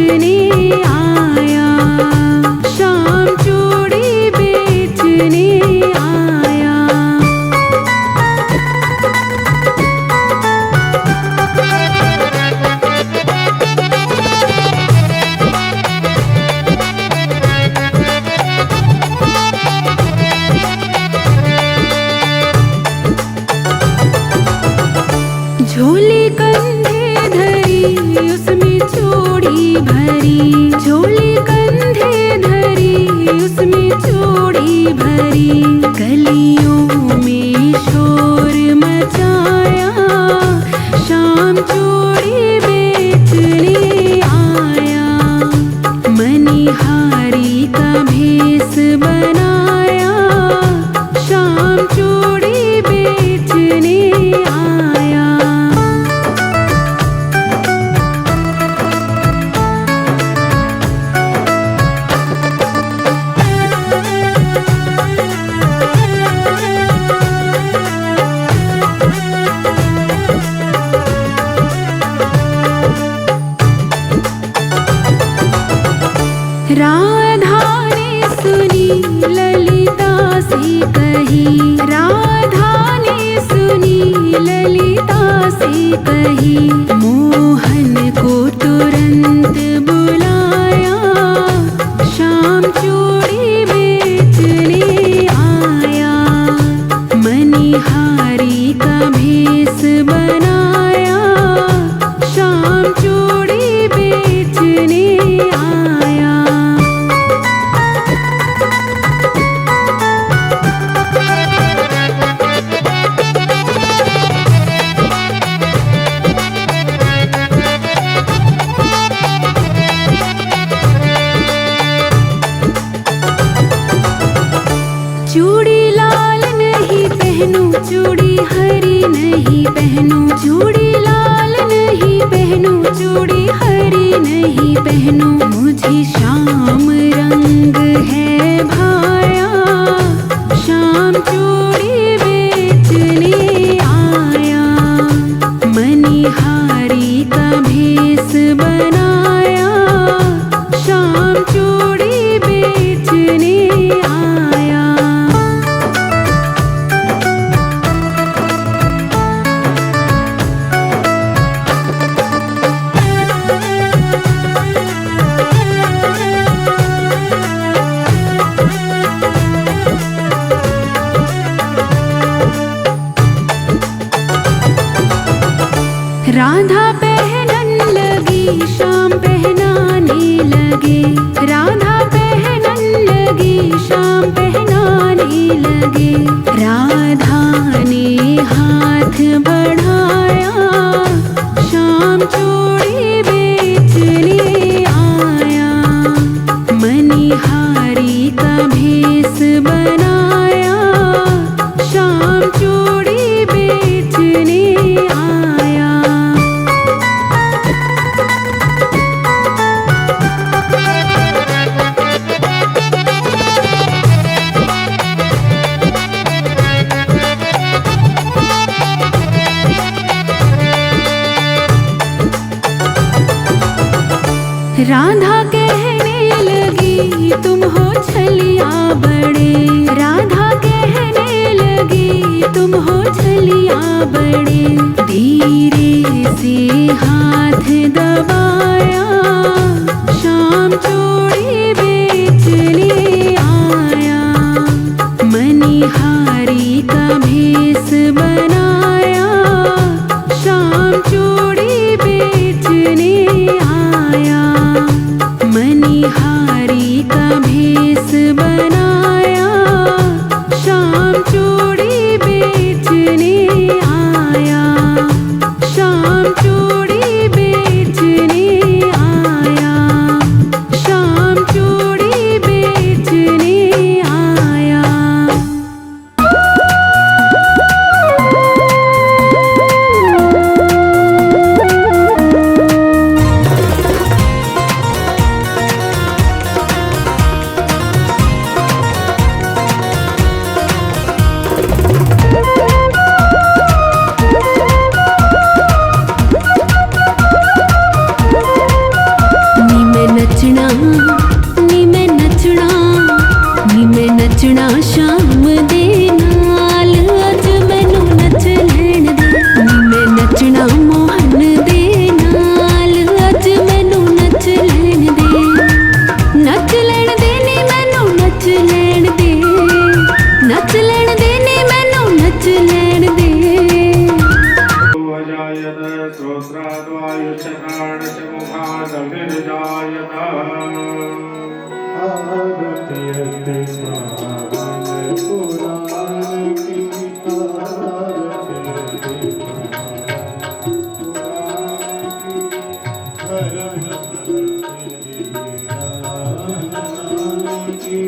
बेचने आया, श्याम चूड़ी बेचने आया। झोली कंधे धरी उसमें चूड़ी भरी, झोली कंधे धरी उसमें चूड़ी भरी। गलियों में शोर मचाया, श्याम चूड़ी बेचने आया। मनिहारी का भेष बनाया, श्याम चूड़ी बेचने आया। राधा ने सुनी ललिता से कही, राधा ने सुनी ललिता से कही। मोहन को तुरंत बुलाया, श्याम चूड़ी बेचने आया। मनिहारी का भेष बनाया, श्याम चूड़ी बेचने आया। चूड़ी लाल नहीं पहनूं, चूड़ी हरी नहीं पहनूं, चूड़ी लाल नहीं पहनूं, चूड़ी हरी नहीं पहनूं। मुझे श्याम रंग है भाया, श्याम चूड़ी बेचने आया। मनिहारी का भेष बनाया, श्याम चूड़ी बेचने आया। राधा पहनन लगी, श्याम पहनाने लगे। राधा पहनन लगी, श्याम पहनाने लगे। राधा ने हाथ बढ़ाया, श्याम चूड़ी बेचने आया। मनिहारी का भेष बनाया, श्याम चूड़ी बेचने आया। राधा कहने लगी तुम हो छलिया बड़े, राधा कहने लगी तुम हो छलिया बड़े। धीरे से हाथ दबाया, श्याम चूड़ी बेचने आया। मनिहारी का भेष बनाया, श्याम चूड़ी बेचने आया। मनिहारी का भेष बनाया, श्याम चूड़ी बेचने आया। श्याम चूड़ी बेचने आया, श्याम चूड़ी बेचने आया। नचना नी मैं नचना नी मैं नचना शाम दे नाल अज मैनू नच लैण दे नी मैं नचना मोहन दे नाल अज मैनू नच लैण दे नी मैनू नच लैण दे नच लैण दे नी मैनू नच लैण दे अजायत श्रोत्राद्वायुष्यकाण च मुखादभिर्जायत आरत्यते पावन पुराण की आरत्यते पुराण की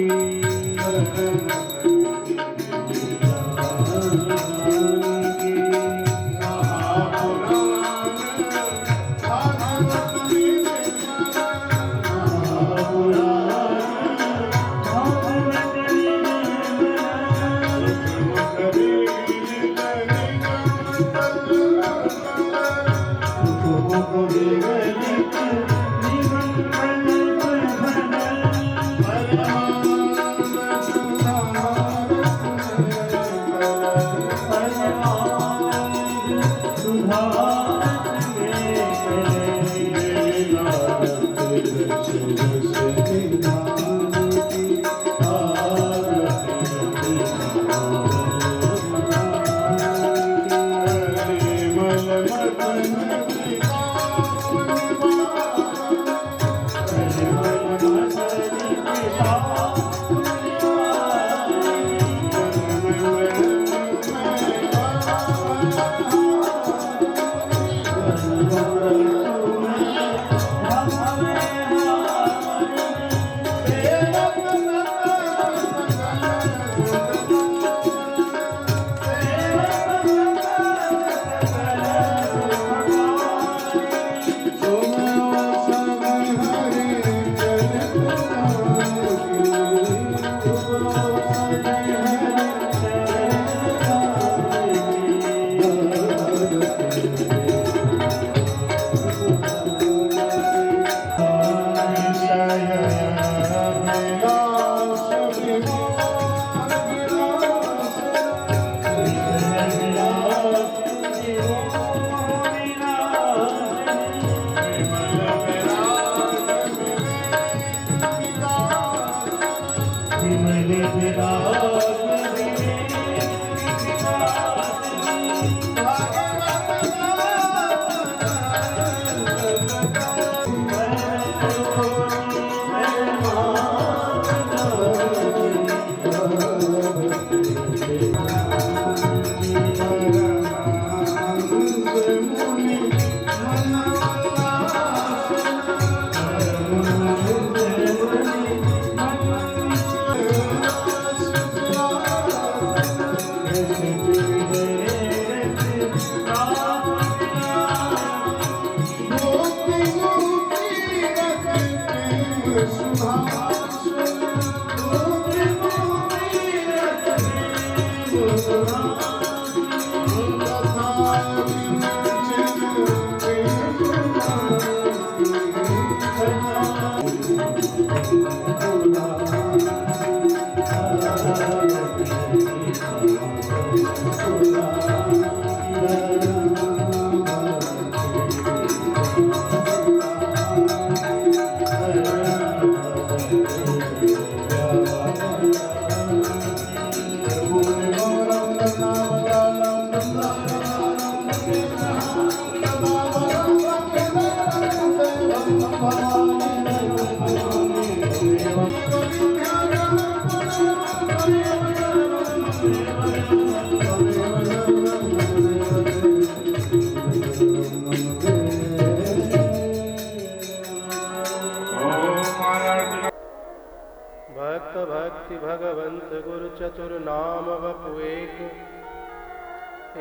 भक्त भक्ति भगवंत गुरु चतुर नाम वपु एक,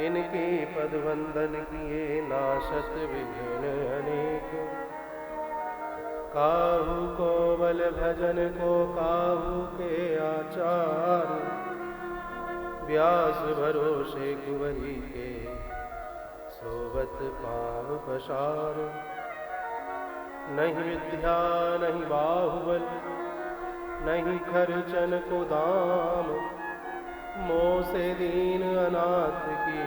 इनके पद वंदन किए नाशत विघ्न अनेक। काहू को बल भजन को काहू के आचार, व्यास भरोसे कुंवरी के सोवत पाव पसार। नहीं विद्या नहीं बाहुबल, नहीं खर्चन को दाम, मोह से दीन अनाथ की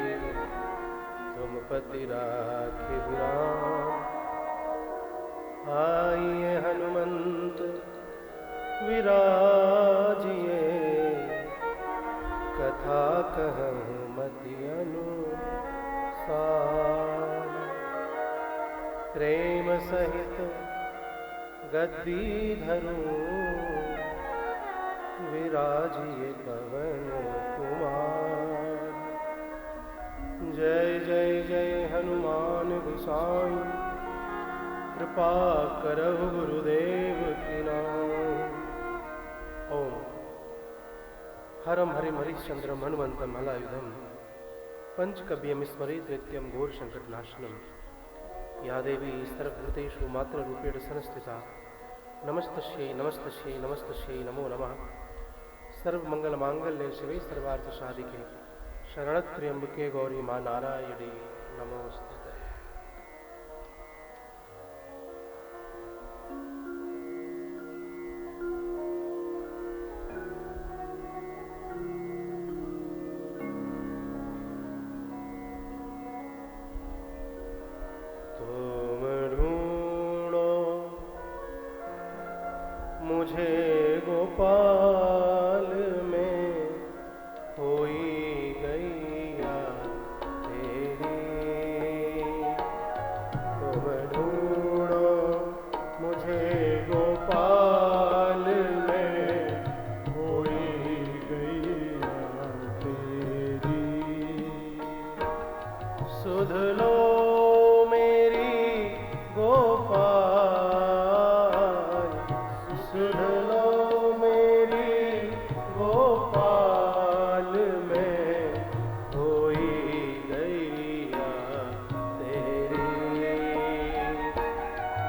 तुम पति राखे विराम। आइए हनुमंत विराजिए, कथा कहूँ मति अनुसार। प्रेम सहित गद्दी धरूं, विराजिए पवन कुमार। जय जय जय हनुमान गोसाई, कृपा करहु गुरुदेव की नाम। ओम हरम हरिम हरिश्चंद्रम हनुमंतम हलायुधम, पंचकव्यम स्मरेत नित्यम घोर संकटनाशनम। या देवी सर्वभूतेषु मातृरूपेण संस्थिता, नमस्तस्यै नमस्तस्यै नमस्तस्यै नमो नमः। सर्वमंगलमांगल्ये शिवे सर्वार्थसाधिके, शरणत्र्यंबके गौरी मां नारायणी नमोस्तुते। मुझे गोपाल में होई गैया तेरी, तुम ढूंढो मुझे गोपाल में होई गैया तेरी। सुध लो मेरी गोपाल, सुध लो मेरी गोपाल में होई गैया तेरी।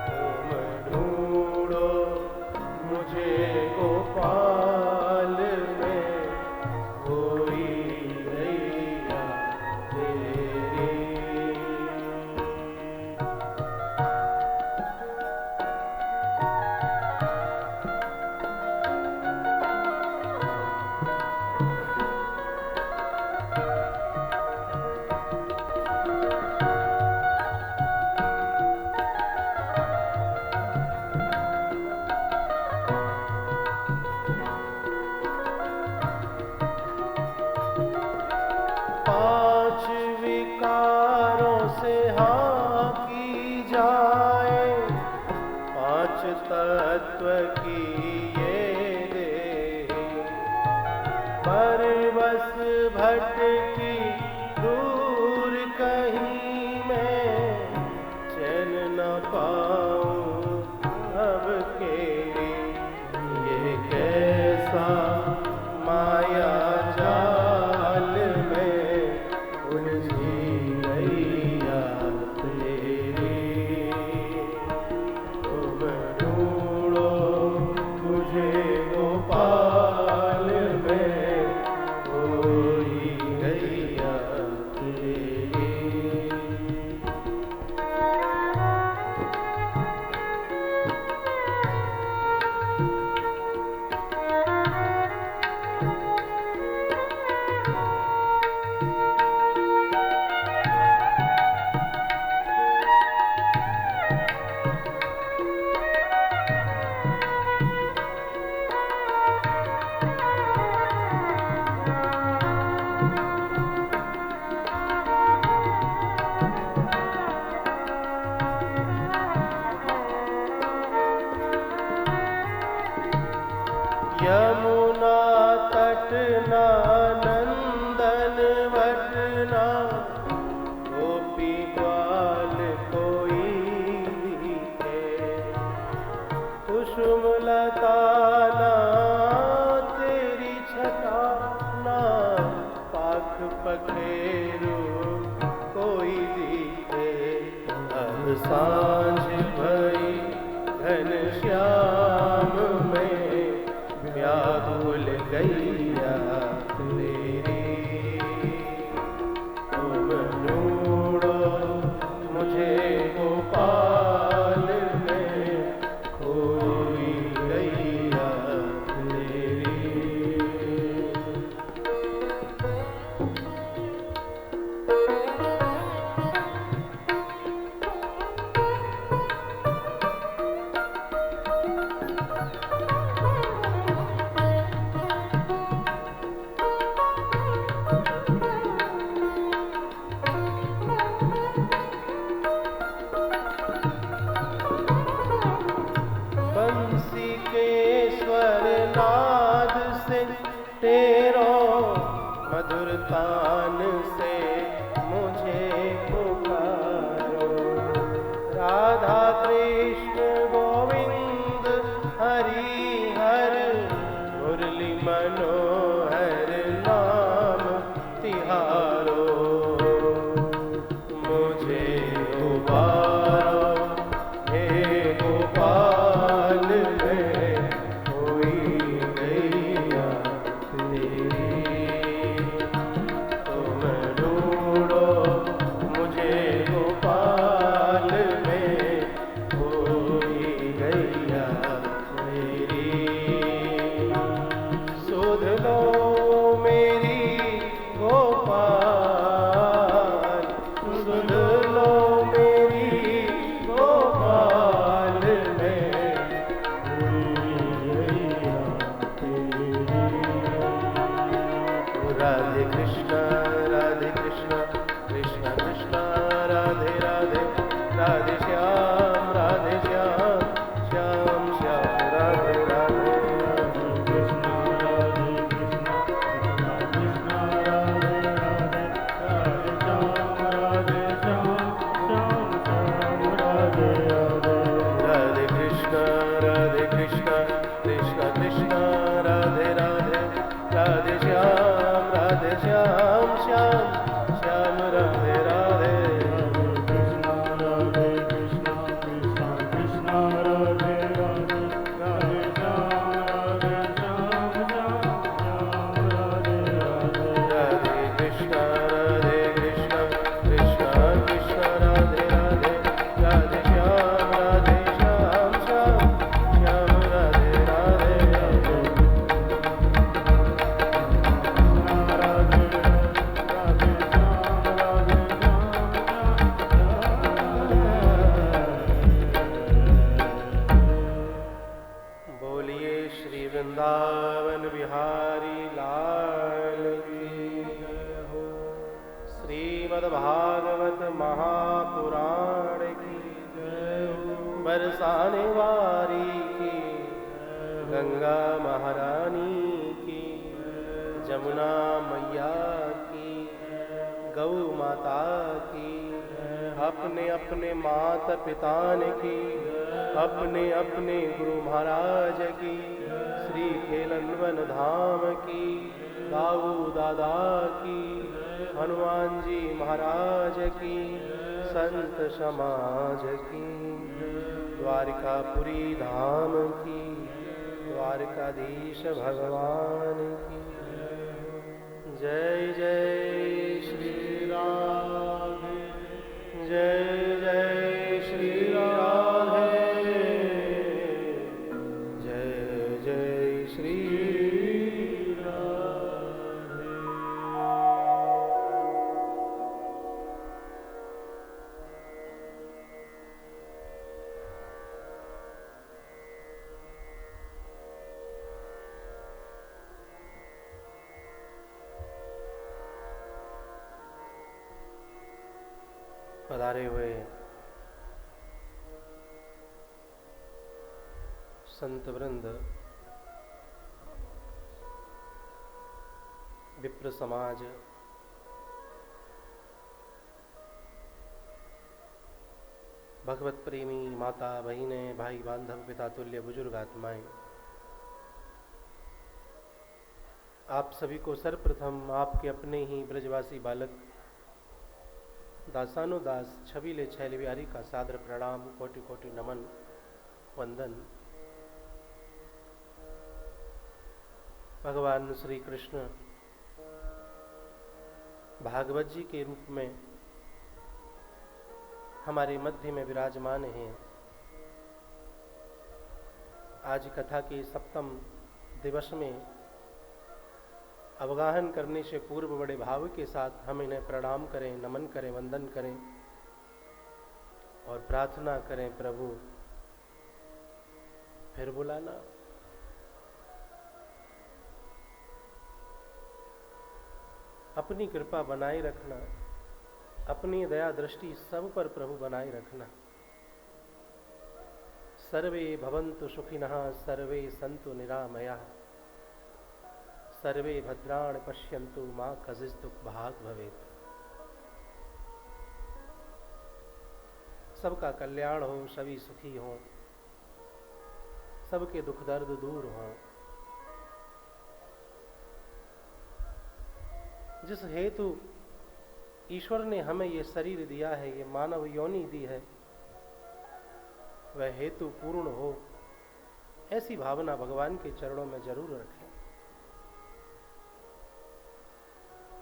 तुम ढूंढो मुझे गोपाल में होई गैया तेरी। पांच विकारों से हाँ की जाए, पांच तत्व की ये दे, पर बस भटकी दूर कहीं मैं चैन न पाऊं अब केरी। ये कैसा माया जाल में उलझी गैया तेरी। तुम ढूंढो मुझे गोपाल में होई गैया तेरी। यमुना तटना नंदन वटना, गोपी ग्वाल कोई दिखे। कुसुम लताना तेरी छटाना, पाख पखेरु कोई दिखे। अब सांझ भई घनश्याम में व्याकुल गैया तेरी। तुम ढूंढो मुझे गोपाल में कान से मुझे पुकारो। राधा कृष्ण गोविंद हरि हर मुरली मनोहर नाम तिहारो। मुझे उबारो हे गोपाल मैं होई गैया तेरी। तुम ढूंढो मुझे गोपाल मैं होई गैया तेरी। सुध लो मेरी गोपाल, सुध लो मेरी गोपाल मैं राधे कृष्ण कृष्ण कृष्ण राधे राधे, राधे श्याम श्याम श्याम राधे राधे। राधे कृष्ण कृष्ण कृष्ण राधे राधे, राधे श्याम श्याम श्याम राधे राधे। राधे कृष्ण कृष्ण कृष्ण राधे राधे, राधे श्याम श्याम राधे राधे। बोलिए श्री वृंदावन बिहारी लाल की जय हो। श्रीमद्भागवत महापुराण की जय हो। बरसाने वारी की गंगा महारानी की, जमुना मैया की, गौ माता की, अपने अपने माता पिता की, अपने अपने गुरु महाराज की, श्री खेलनवन धाम की, दाऊ दादा की, हनुमान जी महाराज की, संत समाज की, द्वारिकापुरी धाम की, द्वारकाधीश भगवान की जय जय श्री राधे, जय जय श्री राधे, जय जय श्री राधे। पधारे हुए संत वृंद, विप्र समाज, भगवत प्रेमी माता बहिनें, भाई बांधव, पिता तुल्य बुजुर्ग आत्माएं, आप सभी को सर्वप्रथम आपके अपने ही ब्रजवासी बालक दासानुदास छबीले छैल बिहारी का सादर प्रणाम, कोटि कोटि नमन वंदन। भगवान श्री कृष्ण भागवत जी के रूप में हमारे मध्य में विराजमान हैं। आज कथा के सप्तम दिवस में अवगाहन करने से पूर्व बड़े भाव के साथ हम इन्हें प्रणाम करें, नमन करें, वंदन करें और प्रार्थना करें, प्रभु फिर बुलाना। अपनी कृपा बनाए रखना, अपनी दया दृष्टि सब पर प्रभु बनाए रखना। सर्वे भवन्तु सुखिनः, सर्वे सन्तु निरामयाः, सर्वे भद्राणि पश्यन्तु मां कश्चित् भाग भवेत्। सबका कल्याण हो, सभी सुखी हों, सबके दुख दर्द दूर हों। जिस हेतु ईश्वर ने हमें ये शरीर दिया है, ये मानव योनि दी है, वह हेतु पूर्ण हो, ऐसी भावना भगवान के चरणों में जरूर रखें।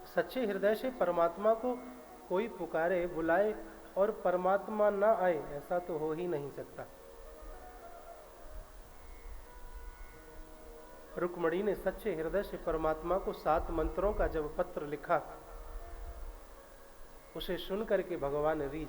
सच्चे हृदय से परमात्मा को कोई पुकारे बुलाए और परमात्मा ना आए, ऐसा तो हो ही नहीं सकता। रुक्मणी ने सच्चे हृदय से परमात्मा को 7 मंत्रों का जब पत्र लिखा, उसे सुन करके भगवान रीझ